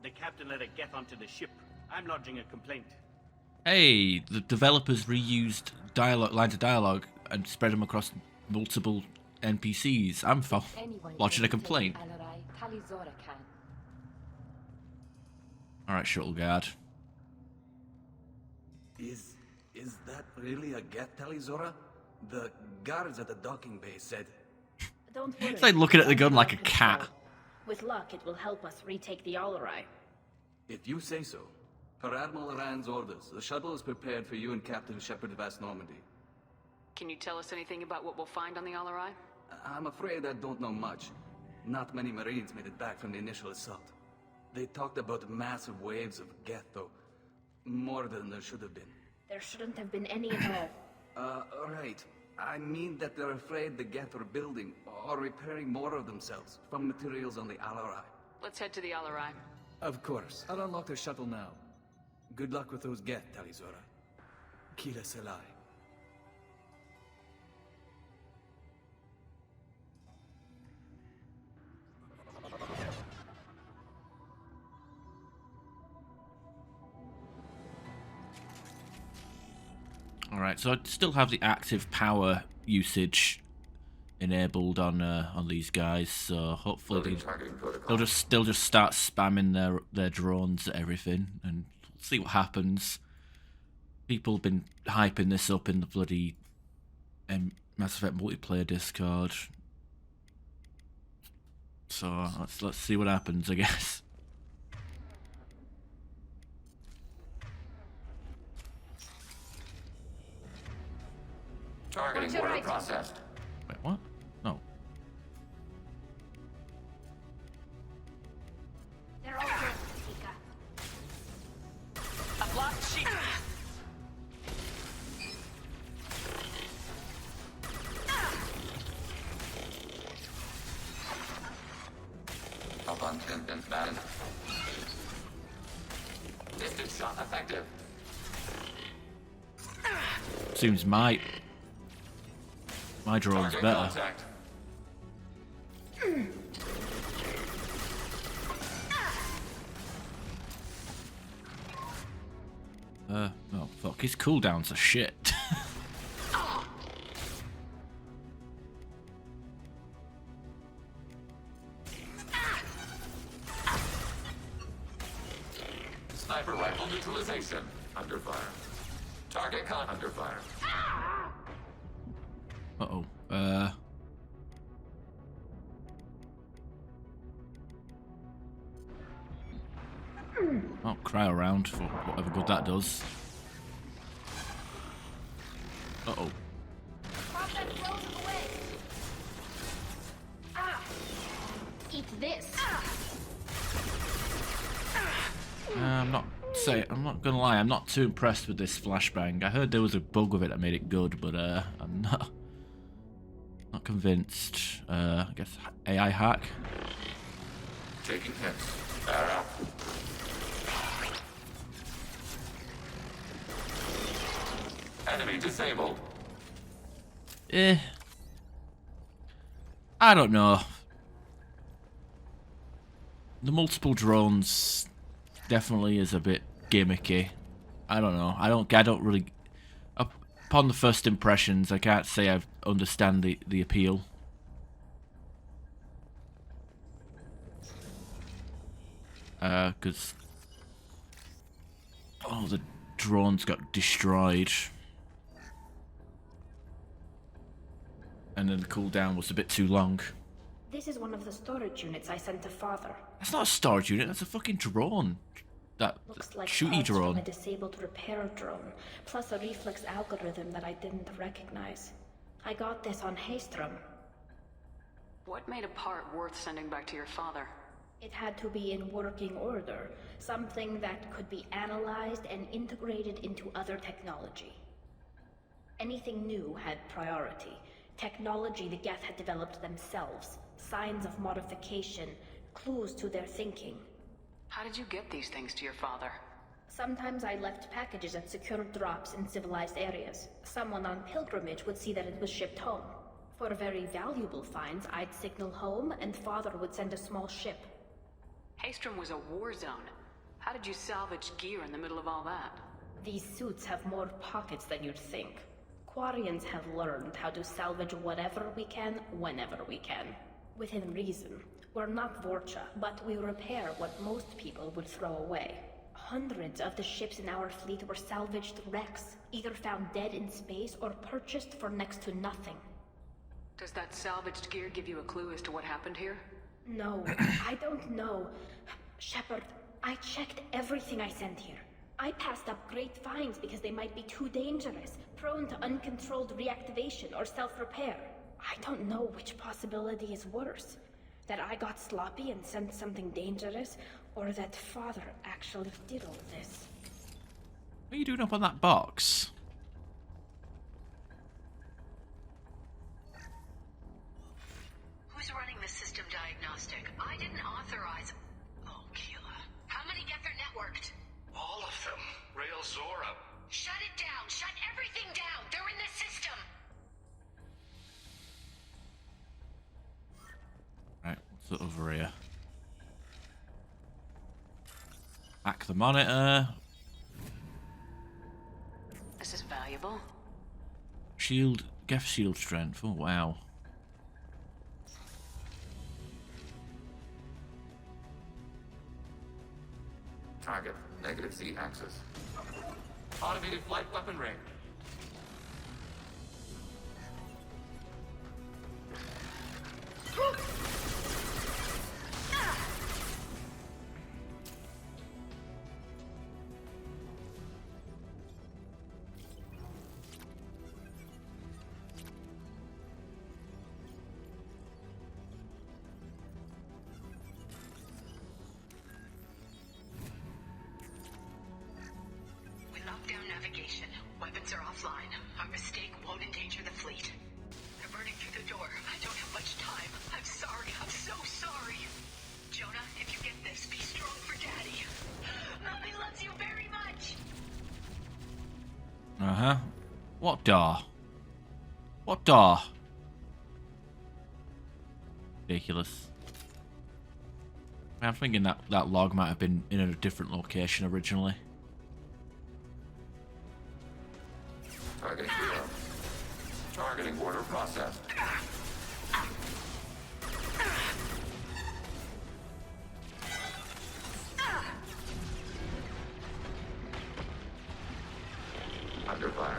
The captain let a Geth onto the ship. I'm lodging a complaint. Hey, the developers reused lines of dialogue and spread them across multiple NPCs. I'm lodging a complaint. Tali'Zorah can. Alright, shuttle guard. Is that really a Geth, Tali'Zorah? The guards at the docking bay said... Don't worry. It's like looking at the gun like a cat. With luck, it will help us retake the Alarai. If you say so. Per Admiral Rand's orders, the shuttle is prepared for you and Captain Shepard of West Normandy. Can you tell us anything about what we'll find on the Alarai? I'm afraid I don't know much. Not many Marines made it back from the initial assault. They talked about massive waves of Geth, though. More than there should have been. There shouldn't have been any at all. Right. I mean that they're afraid the Geth are building or repairing more of themselves from materials on the Alarai. Let's head to the Alarai. Of course. I'll unlock the shuttle now. Good luck with those Geth, Tali'Zorah. Kila Selai. Right, so I still have the active power usage enabled on these guys, so hopefully they'll just start spamming their drones at everything and see what happens. People have been hyping this up in the bloody Mass Effect multiplayer Discord, so let's see what happens, I guess. Targeting order processed. Wait, what? No. They're all here, Tika. A blocked sheep. Abundant man. Distance shot effective. Seems my drone's Target better. contact. Oh fuck, his cooldowns are shit. Sniper rifle neutralization. Under fire. Target con under fire. Uh-oh. I'll cry around for whatever good that does. Uh-oh. Eat this. I'm not gonna lie, I'm not too impressed with this flashbang. I heard there was a bug with it that made it good, but I'm not convinced. I guess AI hack. Taking hits. Arrow. Enemy disabled. I don't know. The multiple drones definitely is a bit gimmicky. I don't know. I don't really. Upon the first impressions, I can't say I understand the appeal. Because the drones got destroyed, and then the cooldown was a bit too long. This is one of the storage units I sent to Father. That's not a storage unit. That's a fucking drone. That Looks like shooty parts drone. from a disabled repair drone, plus a reflex algorithm that I didn't recognize. I got this on Haystrom. What made a part worth sending back to your father? It had to be in working order, something that could be analyzed and integrated into other technology. Anything new had priority. Technology the Geth had developed themselves, signs of modification, clues to their thinking. How did you get these things to your father? Sometimes I left packages at secure drops in civilized areas. Someone on pilgrimage would see that it was shipped home. For very valuable finds, I'd signal home and Father would send a small ship. Haystrom was a war zone. How did you salvage gear in the middle of all that? These suits have more pockets than you'd think. Quarians have learned how to salvage whatever we can, whenever we can. Within reason. We're not Vorcha, but we repair what most people would throw away. Hundreds of the ships in our fleet were salvaged wrecks, either found dead in space or purchased for next to nothing. Does that salvaged gear give you a clue as to what happened here? No, I don't know. Shepard, I checked everything I sent here. I passed up great finds because they might be too dangerous, prone to uncontrolled reactivation or self-repair. I don't know which possibility is worse. That I got sloppy and sent something dangerous, or that Father actually did all this. What are you doing up on that box? Who's running the system diagnostic? I didn't authorize. Oh, Keela. How many Geth are networked? All of them. Tali'Zorah. Shut it down! Shut everything down! They're in the system! Right, what's over here? Hack the monitor. This is valuable. Shield, Geth shield strength. Oh wow. Target, negative Z axis. Automated flight weapon range. We locked down navigation. Weapons are offline. Our mistake won't endanger the fleet. They're burning through the door. I don't have much time. I'm sorry. I'm so sorry. Jonah, if you get this, be strong for Daddy. Mommy loves you very much. Uh-huh. What door? What door? Ridiculous. I'm thinking that log might have been in a different location originally. Targeting zero. Targeting order processed. Under fire.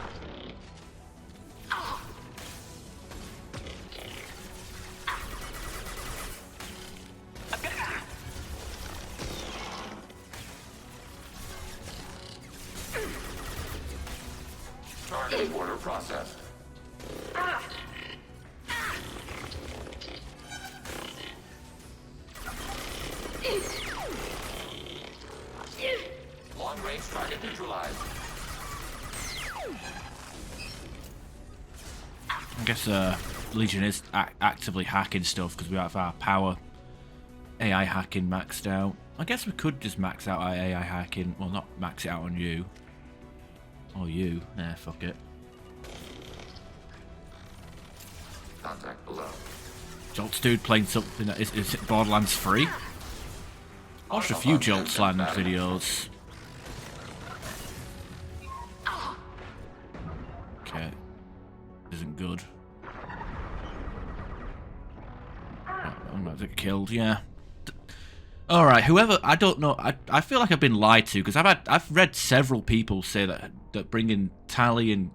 Targeting order processed. Long range target neutralized. I guess Legion is actively hacking stuff because we have our power AI hacking maxed out. I guess we could just max out our AI hacking. Well, not max it out on you. Or you. Nah, fuck it. Contact below. Jolts dude playing something that is it Borderlands 3? I watched a few Jolts Land videos. Okay. Isn't good. I'm not get killed, yeah. Alright, whoever, I don't know, I feel like I've been lied to, because I've read several people say that bringing Tali and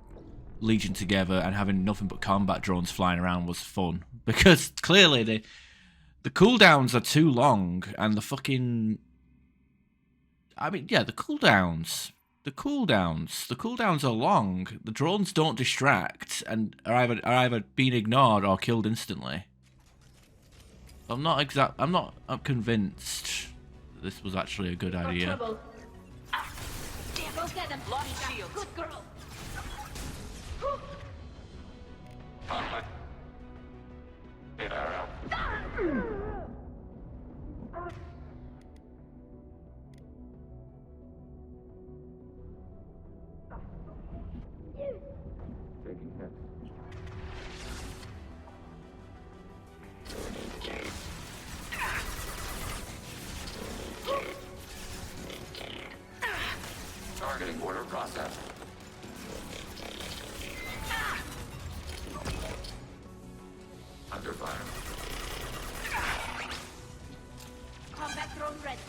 Legion together and having nothing but combat drones flying around was fun. Because clearly the cooldowns are too long, and the fucking... I mean, yeah, the cooldowns are long. The drones don't distract, and are either being ignored or killed instantly. I'm convinced this was actually a good idea. Trouble. Damn, go get them. Lost shields. Good girl. Hit arrow. Taking hits. Targeting order processed. Under fire. Combat drone ready.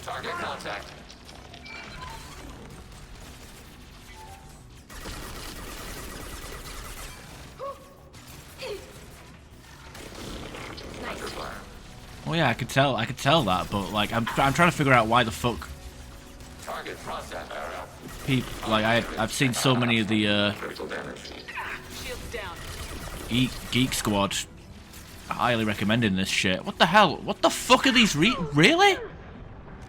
Target contact. Under fire. Oh yeah, I could tell that, but like I'm trying to figure out why the fuck Target process arrow. people like I've seen so many of the Critical damage. Shields down. Geek Squad highly recommending this shit. What the hell? What the fuck are these really?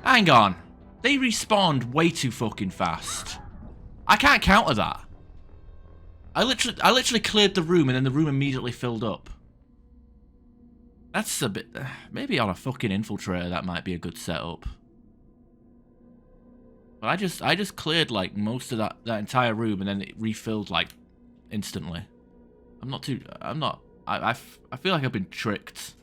Hang on. They respawned way too fucking fast. I can't counter that. I literally cleared the room and then the room immediately filled up. That's a bit... maybe on a fucking infiltrator that might be a good setup. But I just cleared like most of that entire room and then it refilled like instantly. I feel like I've been tricked.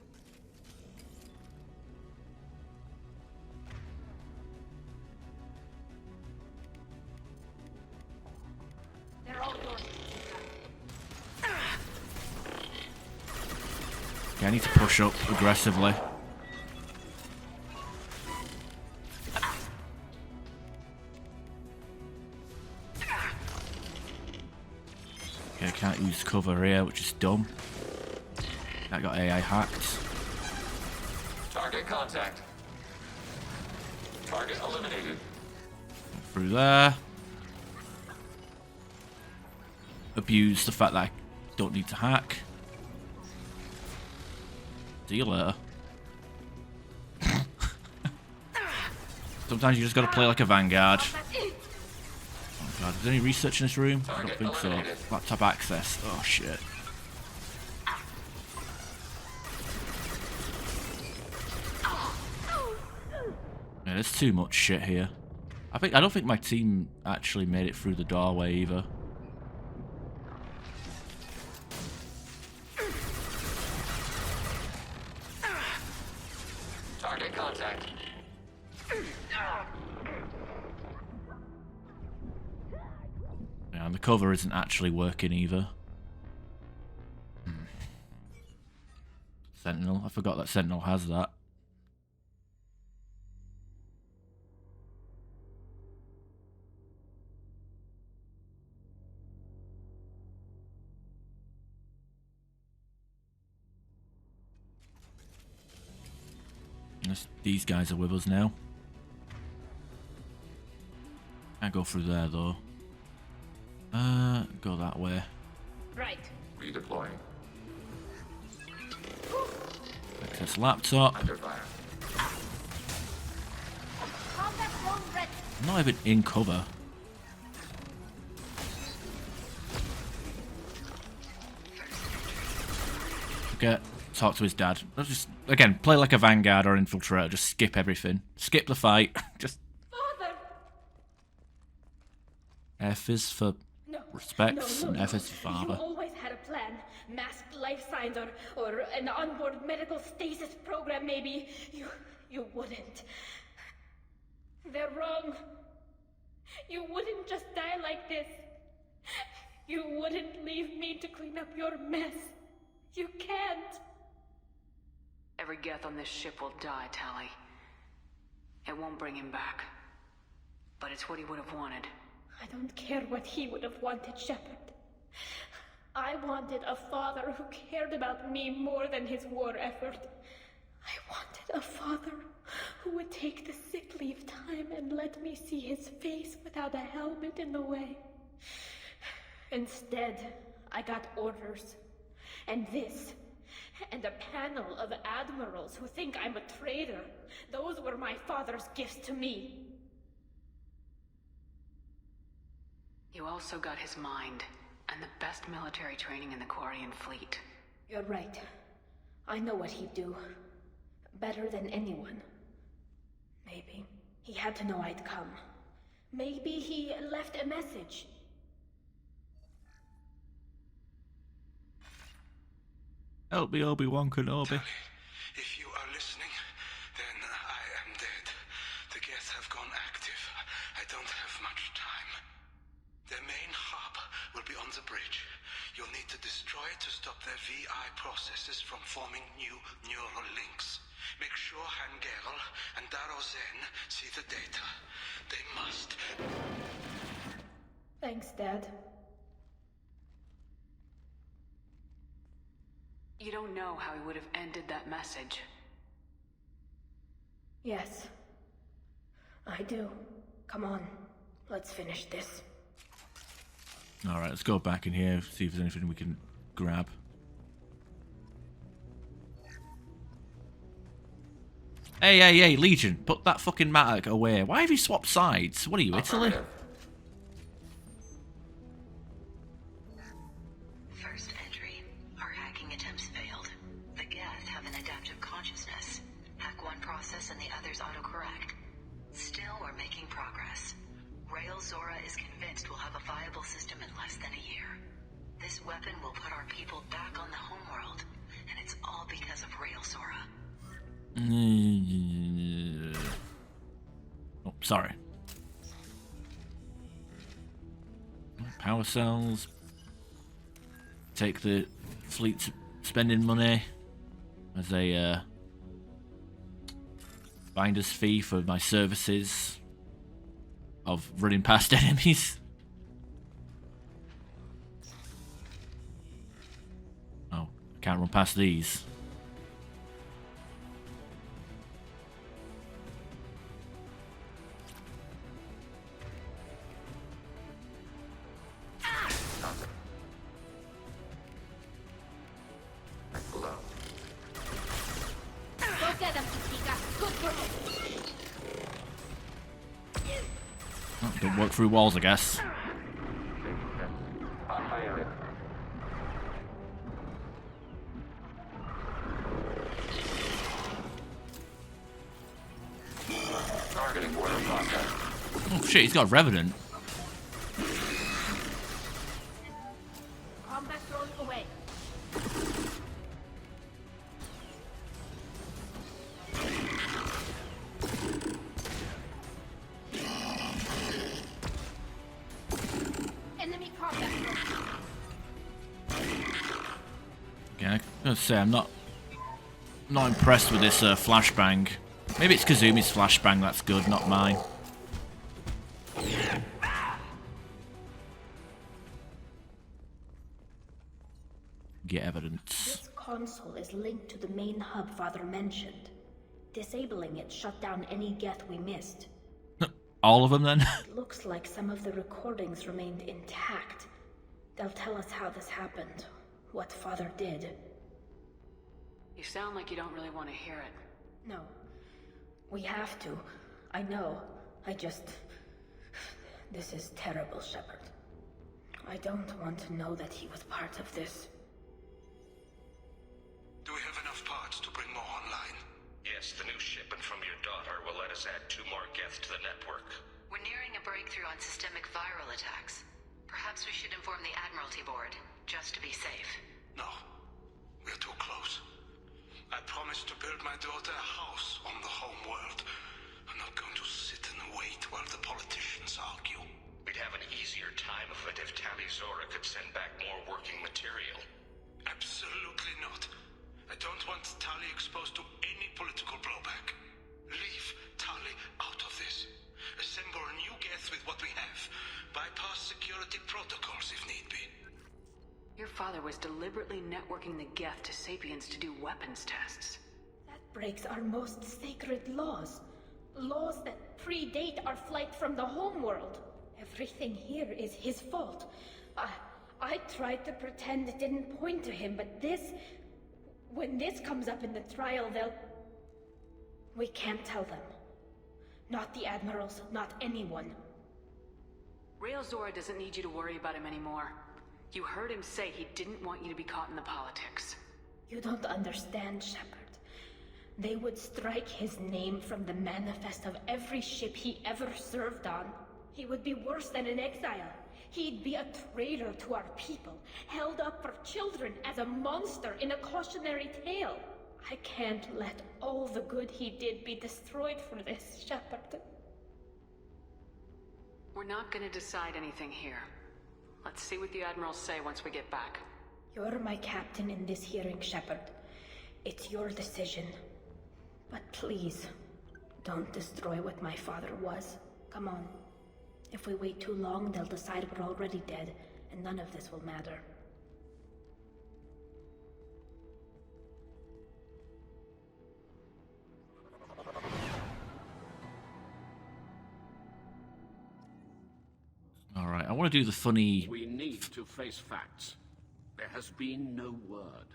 Okay, I need to push up aggressively. Okay, I can't use cover here, which is dumb. I got AI hacked. Target contact. Target eliminated. Through there. Abuse the fact that I don't need to hack. See you later. Sometimes you just gotta play like a vanguard. Oh god, is there any research in this room? I don't think so. Laptop access. Oh shit. Yeah, there's too much shit here. I don't think my team actually made it through the doorway either. Target contact. Yeah, and the cover isn't actually working either. Sentinel. I forgot that Sentinel has that. These guys are with us now. Can't go through there though. Go that way. Right. Redeploying. Access laptop. Under fire. I'm not even in cover. Okay, talk to his dad. Let's just, again, play like a vanguard or infiltrator. Just skip everything. Skip the fight. Just. Father! F is for respects and F is for father. You always had a plan. Masked life signs or an onboard medical stasis program maybe. You wouldn't. They're wrong. You wouldn't just die like this. You wouldn't leave me to clean up your mess. You can't. Every Geth on this ship will die, Tali. It won't bring him back. But it's what he would have wanted. I don't care what he would have wanted, Shepard. I wanted a father who cared about me more than his war effort. I wanted a father who would take the sick leave time and let me see his face without a helmet in the way. Instead, I got orders. And this. And a panel of admirals who think I'm a traitor. Those were my father's gifts to me. You also got his mind, and the best military training in the Quarian fleet. You're right. I know what he'd do. Better than anyone. Maybe. He had to know I'd come. Maybe he left a message. Help me, Obi-Wan Kenobi. If you are listening, then I am dead. The Geth have gone active. I don't have much time. Their main hub will be on the bridge. You'll need to destroy it to stop their VI processes from forming new neural links. Make sure Han-Gerel and Daro Zen see the data. They must. Thanks, Dad. You don't know how he would have ended that message. Yes. I do. Come on. Let's finish this. Alright, let's go back in here, see if there's anything we can grab. Hey, Legion, put that fucking Matic away. Why have you swapped sides? What are you, Italy? First entry. Our hacking attempts failed. The Geth have an adaptive consciousness. Hack one process and the others autocorrect. Still, we're making progress. Tali'Zorah is convinced we'll have a viable system in less than a year. This weapon will put our people back on the homeworld, and it's all because of Tali'Zorah. Oh, sorry. Power cells. Take the fleet spending money. as a finder's fee for my services of running past enemies. Oh, I can't run past these. Oh, don't work through walls, I guess. Oh shit, he's got a Revenant. Combat drone away. Enemy combat drone. Okay, I'm gonna say I'm not impressed with this flashbang. Maybe it's Kazumi's flashbang that's good, not mine. Get evidence. This console is linked to the main hub Father mentioned. Disabling it shut down any Geth we missed. All of them, then? It looks like some of the recordings remained intact. They'll tell us how this happened, what Father did. You sound like you don't really want to hear it. No. We have to. I know. This is terrible, Shepard. I don't want to know that he was part of this. Do we have enough parts to bring more online? Yes, the new shipment from your daughter will let us add 2 more Geth to the network. We're nearing a breakthrough on systemic viral attacks. Perhaps we should inform the Admiralty Board, just to be safe. No. We're too close. I promised to build my daughter a house on the home world. I'm not going to sit and wait while the politicians argue. We'd have an easier time of it if Tali'Zorah could send back more working material. Absolutely not. I don't want Tali exposed to any political blowback. Leave Tali out of this. Assemble a new Geth with what we have. Bypass security protocols if need be. Your father was deliberately networking the Geth to Sapiens to do weapons tests. That breaks our most sacred laws. Laws that predate our flight from the homeworld. Everything here is his fault. I tried to pretend it didn't point to him, but when this comes up in the trial, we can't tell them. Not the admirals, not anyone. Tali'Zorah doesn't need you to worry about him anymore. You heard him say he didn't want you to be caught in the politics. You don't understand, Shepard. They would strike his name from the manifest of every ship he ever served on. He would be worse than an exile. He'd be a traitor to our people, held up for children as a monster in a cautionary tale. I can't let all the good he did be destroyed for this, Shepard. We're not gonna decide anything here. Let's see what the Admirals say once we get back. You're my captain in this hearing, Shepard. It's your decision. But please, don't destroy what my father was. Come on. If we wait too long, they'll decide we're already dead, and none of this will matter. Alright, I want to do the funny... We need to face facts. There has been no word.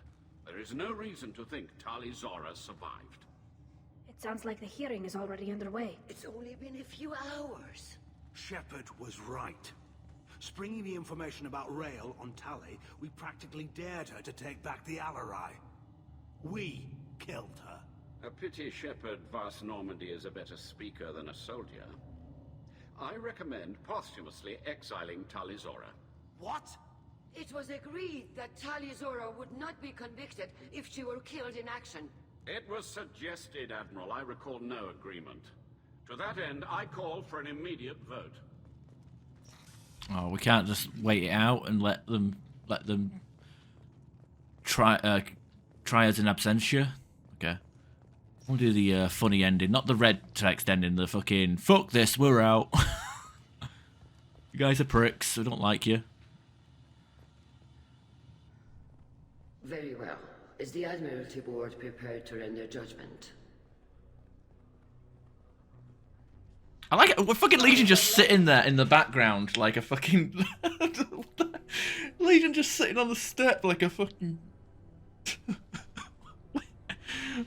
There is no reason to think Tali'Zorah survived. It sounds like the hearing is already underway. It's only been a few hours. Shepard was right. Springing the information about Rael on Tali, we practically dared her to take back the Alarai. We killed her. A pity Shepard Vast Normandy is a better speaker than a soldier. I recommend posthumously exiling Tali'Zorah. What? It was agreed that Tali'Zorah would not be convicted if she were killed in action. It was suggested, Admiral. I recall no agreement. To that end, I call for an immediate vote. Oh, we can't just wait it out and let them try as in absentia. We'll do the funny ending, not the red text ending, the fucking, fuck this, we're out. You guys are pricks, we don't like you. Very well. Is the Admiralty Board prepared to render judgment? I like it. We're fucking Legion just sitting there in the background like a fucking... Legion just sitting on the step like a fucking...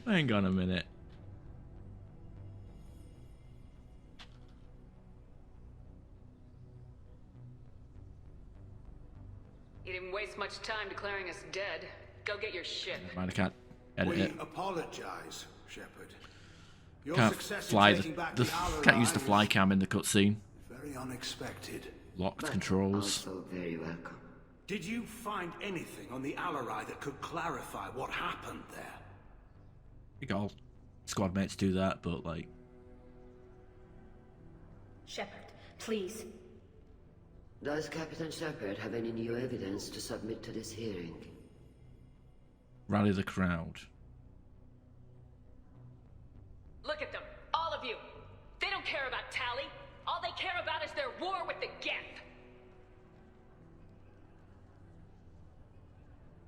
Hang on a minute. You didn't waste much time declaring us dead. Go get your ship. Mind, I can't edit We it. apologize, Shepard. Your Can't success in fly taking back the Al can't use the Rai fly was cam in the cutscene. very unexpected. Locked But controls. also very welcome. Did you find anything on the Alarai that could clarify what happened there? We got all squad mates do that, but like... Shepard, please. Does Captain Shepard have any new evidence to submit to this hearing? Rally the crowd. Look at them, all of you. They don't care about Tali. All they care about is their war with the Geth.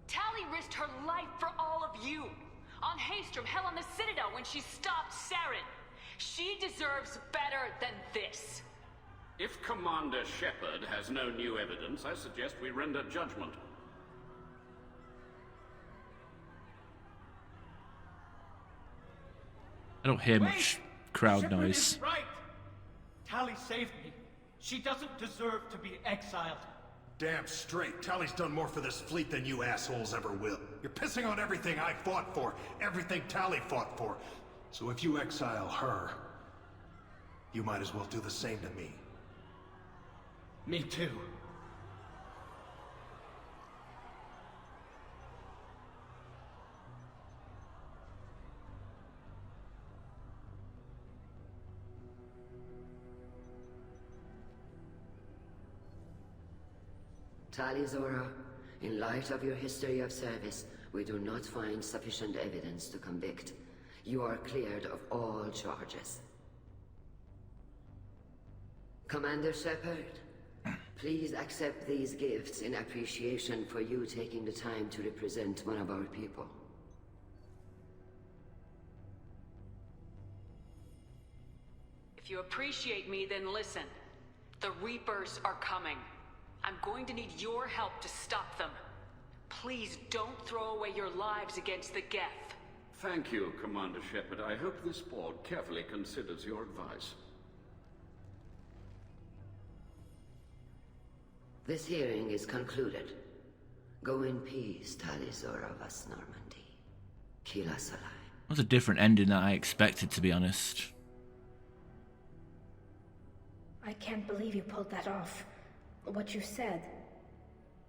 Tali risked her life for all of you. On Haystrom, hell, on the Citadel when she stopped Saren. She deserves better than this. If Commander Shepard has no new evidence, I suggest we render judgment. I don't hear much crowd Shepard noise. is right. Tali saved me. She doesn't deserve to be exiled. Damn straight. Tali's done more for this fleet than you assholes ever will. You're pissing on everything I fought for, everything Tali fought for. So if you exile her, you might as well do the same to me. Me too. Tali'Zorah, in light of your history of service, we do not find sufficient evidence to convict. You are cleared of all charges. Commander Shepard, please accept these gifts in appreciation for you taking the time to represent one of our people. If you appreciate me, then listen. The Reapers are coming. I'm going to need your help to stop them. Please don't throw away your lives against the Geth. Thank you, Commander Shepard. I hope this board carefully considers your advice. This hearing is concluded. Go in peace, Tali'Zorah vas Normandy. Kila Salai. That was a different ending than I expected, to be honest. I can't believe you pulled that off. What you said.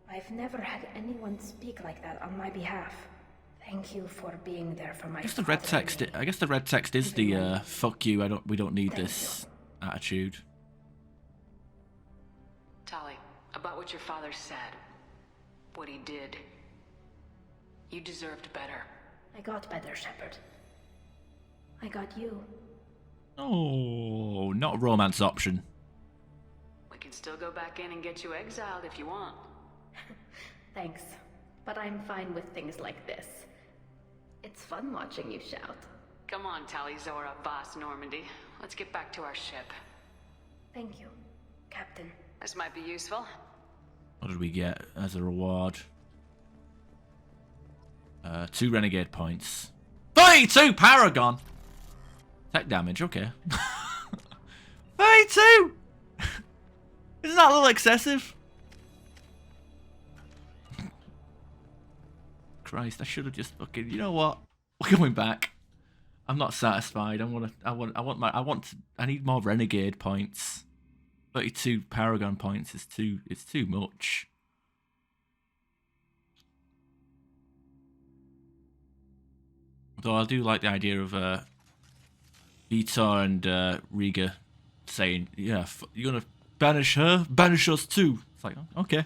I've never had anyone speak like that on my behalf. Thank you for being there for my I guess the red text. I guess the red text is the "fuck you." We don't need this attitude. Tali, about what your father said, what he did, you deserved better. I got better, Shepard. I got you. Oh, not a romance option. We can still go back in and get you exiled if you want. Thanks, but I'm fine with things like this. It's fun watching you shout. Come on, Tali'Zorah, Boss Normandy. Let's get back to our ship. Thank you, Captain. This might be useful. What did we get as a reward? 2 renegade points. 32 Paragon! Tech damage, okay. 32! Isn't that a little excessive? Christ, I should have just fucking, you know what? We're going back. I'm not satisfied. I need more renegade points. 32 Paragon points is it's too much. Though I do like the idea of Vitor and Riga saying, yeah, you're gonna banish her? Banish us too. It's like, okay.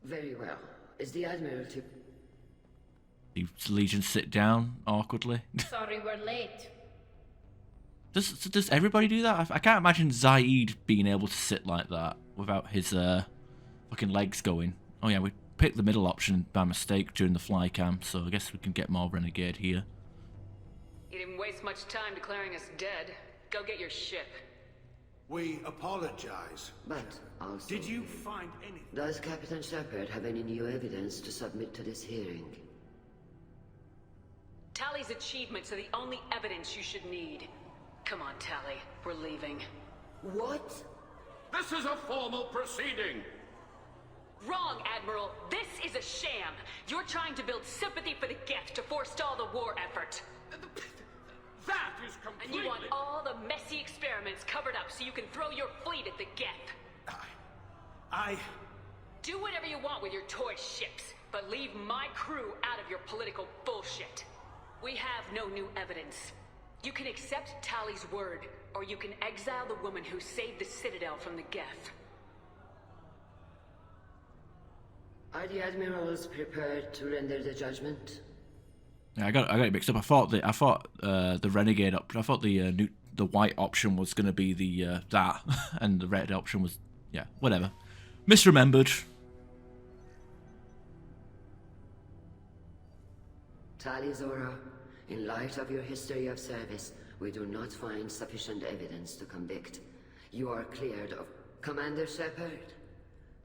Very well. Is the Admiralty... The Legion sit down awkwardly. Sorry we're late. Does everybody do that? I can't imagine Zaid being able to sit like that without his fucking legs going. Oh yeah, we picked the middle option by mistake during the fly cam, so I guess we can get more Renegade here. You didn't waste much time declaring us dead. Go get your ship. We apologize. But also... Did you find anything? Does Captain Shepard have any new evidence to submit to this hearing? Tali's achievements are the only evidence you should need. Come on, Tali. We're leaving. What? This is a formal proceeding! Wrong, Admiral. This is a sham. You're trying to build sympathy for the Geth to forestall the war effort. That is completely... And you want all the messy experiments covered up so you can throw your fleet at the Geth. I... Do whatever you want with your toy ships, but leave my crew out of your political bullshit. We have no new evidence. You can accept Tali's word, or you can exile the woman who saved the Citadel from the Geth. Are the admirals prepared to render the judgment? Yeah, I got it mixed up. I thought the Renegade I thought the white option was going to be the that, and the red option was whatever. Misremembered. Tali'Zorah, in light of your history of service, we do not find sufficient evidence to convict. You are cleared of... Commander Shepard,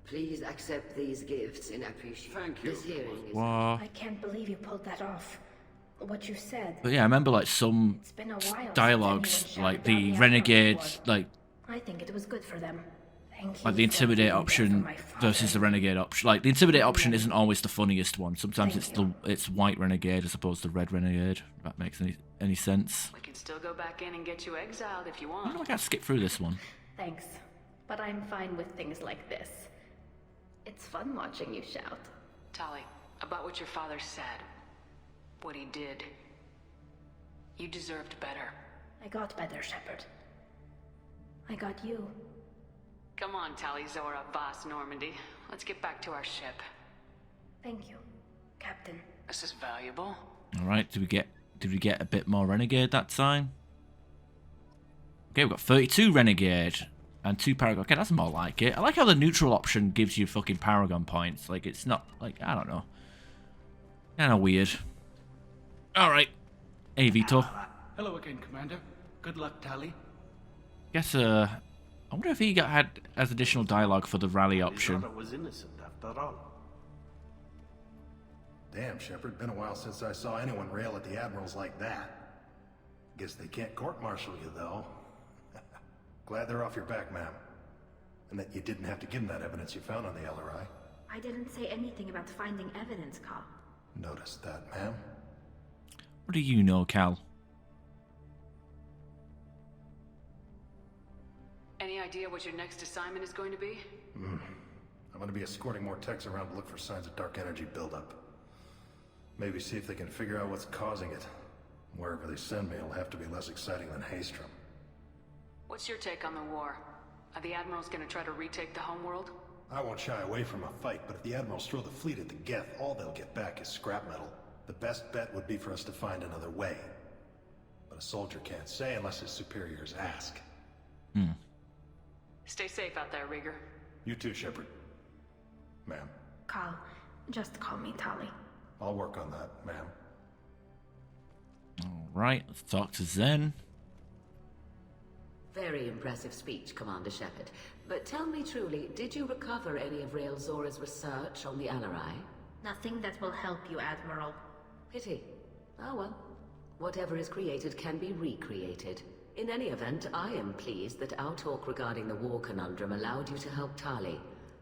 please accept these gifts in appreciation. Thank you. This hearing is... What? I can't believe you pulled that off. What you said. But yeah, I remember like some It's been a while dialogues, since anyone like shouted the down Renegade, Admiral's word. like I think it was good for them. Thank you the for Intimidate being there option for my father. versus the Renegade option. Like the Intimidate option isn't always the funniest one. Sometimes Thank it's white Renegade as opposed to red Renegade. If that makes any sense. We can still go back in and get you exiled if you Why want. do I gotta skip through this one? Thanks. But I'm fine with things like this. It's fun watching you shout. Tali, about what your father said. What he did. You deserved better. I got better, Shepard. I got you. Come on, Tali'Zorah, Boss Normandy. Let's get back to our ship. Thank you, Captain. This is valuable. Alright, did we get a bit more Renegade that time? Okay, we've got 32 Renegade and 2 Paragon. Okay, that's more like it. I like how the neutral option gives you fucking Paragon points. Like, it's not, like, I don't know. Kinda weird. Alright. Hey, Vito. Hello again, Commander. Good luck, Tali. Guess, I wonder if he had as additional dialogue for the rally option. Tali'Zorah was innocent after all. Damn, Shepard. Been a while since I saw anyone rail at the admirals like that. Guess they can't court-martial you, though. Glad they're off your back, ma'am. And that you didn't have to give them that evidence you found on the LRI. I didn't say anything about finding evidence, Cal. Noticed that, ma'am. What do you know, Cal? Any idea what your next assignment is going to be? I'm going to be escorting more techs around to look for signs of dark energy buildup. Maybe see if they can figure out what's causing it. Wherever they send me, it'll have to be less exciting than Haystrom. What's your take on the war? Are the Admirals going to try to retake the homeworld? I won't shy away from a fight, but if the Admirals throw the fleet at the Geth, all they'll get back is scrap metal. The best bet would be for us to find another way. But a soldier can't say unless his superiors ask. Stay safe out there, Rieger. You too, Shepard. Ma'am. Cal, just call me Tali. I'll work on that, ma'am. Alright, let's talk to Zen. Very impressive speech, Commander Shepard. But tell me truly, did you recover any of Rael Zora's research on the LRI? Nothing that will help you, Admiral. Pity. Oh well. Whatever is created can be recreated. In any event, I am pleased that our talk regarding the war conundrum allowed you to help Tali.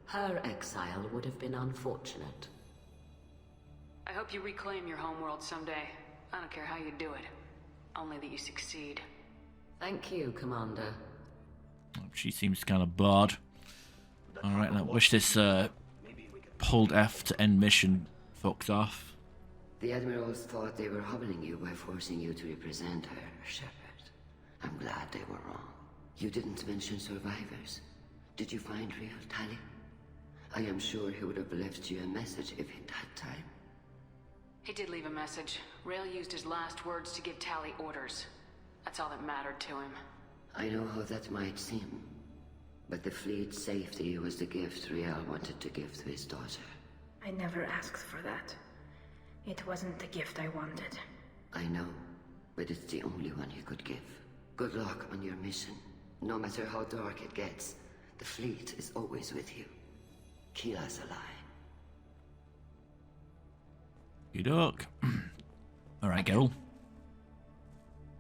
Her exile would have been unfortunate. I hope you reclaim your homeworld someday. I don't care how you do it. Only that you succeed. Thank you, Commander. She seems kind of bored. Alright, I wish this hold F to end mission fucks off. The Admirals thought they were humbling you by forcing you to represent her, Shepard. I'm glad they were wrong. You didn't mention survivors. Did you find real Tali? I am sure he would have left you a message if he'd had time. He did leave a message. Rail used his last words to give Tali orders. That's all that mattered to him. I know how that might seem, but the fleet's safety was the gift Rael wanted to give to his daughter. I never asked for that. It wasn't the gift I wanted. I know, but it's the only one you could give. Good luck on your mission. No matter how dark it gets, the fleet is always with you. Keep us alive. You duck. Alright, Geralt.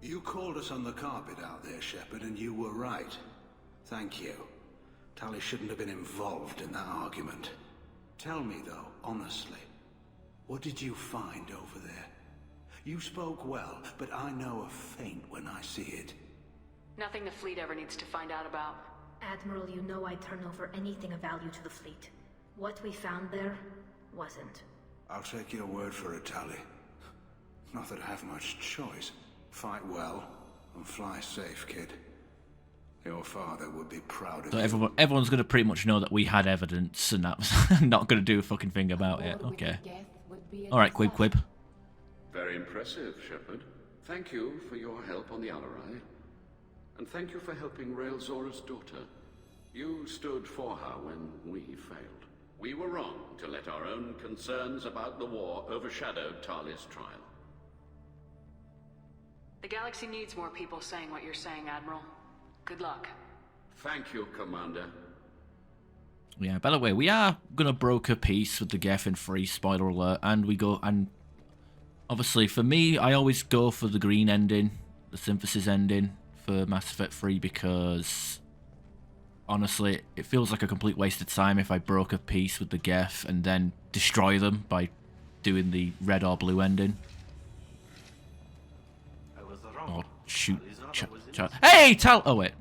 You called us on the carpet out there, Shepard, and you were right. Thank you. Tali shouldn't have been involved in that argument. Tell me, though, honestly, what did you find over there? You spoke well, but I know a feint when I see it. Nothing the fleet ever needs to find out about. Admiral, you know I'd turn over anything of value to the fleet. What we found there wasn't. I'll take your word for it, Tali. Not that I have much choice. Fight well, and fly safe, kid. Your father would be proud of So you. everyone's going to pretty much know that we had evidence, and that was not going to do a fucking thing about it. Okay. Alright, Quib Quib. Very impressive, Shepard. Thank you for your help on the Alarai. And thank you for helping Tali'Zorah's daughter. You stood for her when we failed. We were wrong to let our own concerns about the war overshadow Tali's trial. The galaxy needs more people saying what you're saying, Admiral. Good luck. Thank you, Commander. Yeah, by the way, we are going to broker peace with the Geffen Free, spoiler alert, and we go, and obviously for me, I always go for the green ending, the synthesis ending for Mass Effect 3 because honestly, it feels like a complete waste of time if I broker peace with the Geth and then destroy them by doing the red or blue ending. Or shoot. Hey, oh wait.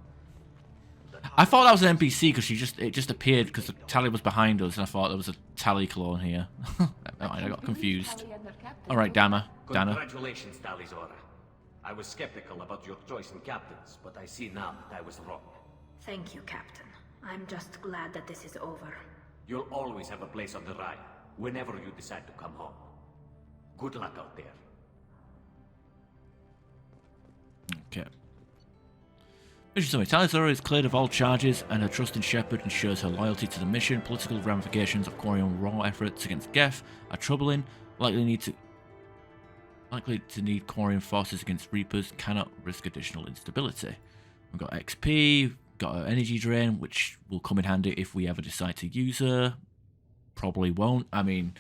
I thought that was an NPC because it just appeared because the Tali was behind us, and I thought there was a Tali clone here. I got confused. All right, Dana. Congratulations, Tali'Zorah. I was skeptical about your choice in captains, but I see now that I was wrong. Thank you, Captain. I'm just glad that this is over. You'll always have a place on the ride, whenever you decide to come home. Good luck out there. Okay. Mission summary. Tali'Zorah is cleared of all charges, and her trust in Shepard ensures her loyalty to the mission. Political ramifications of Quarian raw efforts against Geth are troubling. Likely to need Quarian forces against Reapers. Cannot risk additional instability. We've got XP, got her energy drain, which will come in handy if we ever decide to use her. Probably won't. I mean,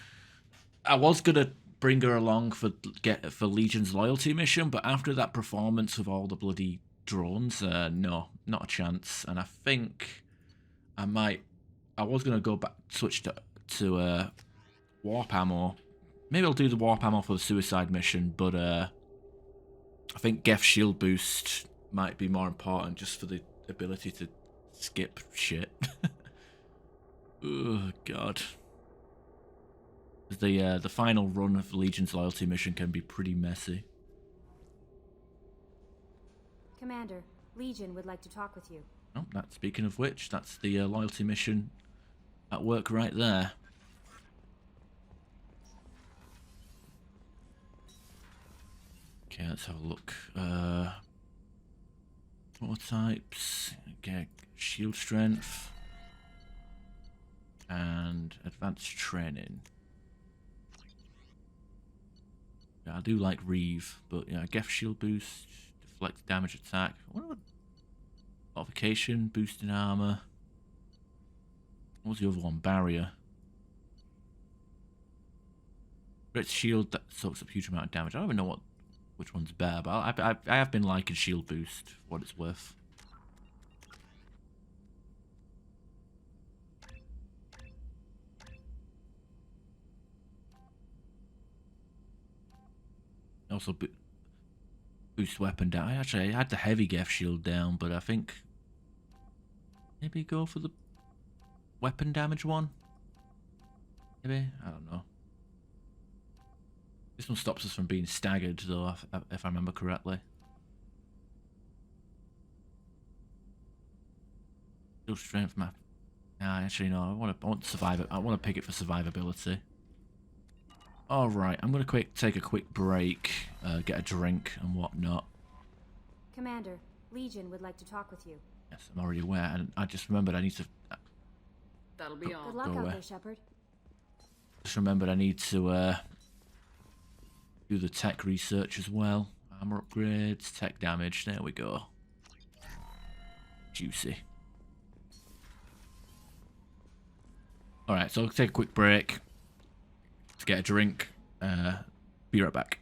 I was gonna bring her along for Legion's loyalty mission, but after that performance with all the bloody drones, no, not a chance. And I think I was gonna go back, switch to warp ammo. Maybe I'll do the warp ammo for the suicide mission, but I think Geth shield boost might be more important just for the ability to skip shit. Oh god. The final run of Legion's loyalty mission can be pretty messy. Commander, Legion would like to talk with you. Oh, speaking of which, that's the loyalty mission at work right there. Okay, let's have a look. What types? Okay, shield strength and advanced training. Yeah, I do like Reeve, but yeah, Geth shield boost, deflect damage attack. What modification, boosting armor. What was the other one? Barrier. Great shield that soaks up a huge amount of damage. I don't even know which one's better, but I have been liking shield boost for what it's worth. Also boost weapon down. I had the heavy Geth shield down, but I think maybe go for the weapon damage one. Maybe, I don't know. This one stops us from being staggered, though, if I remember correctly. Still strength map. Nah, actually no. I want to survive it. I want to pick it for survivability. Alright, I'm going to take a quick break, get a drink and whatnot. Commander, Legion would like to talk with you. Yes, I'm already aware, and I just remembered I need to... That'll be all. Good luck out there, Shepard. Just remembered I need to do the tech research as well. Armor upgrades, tech damage, there we go. Juicy. Alright, so I'll take a quick break. Let's get a drink. Be right back.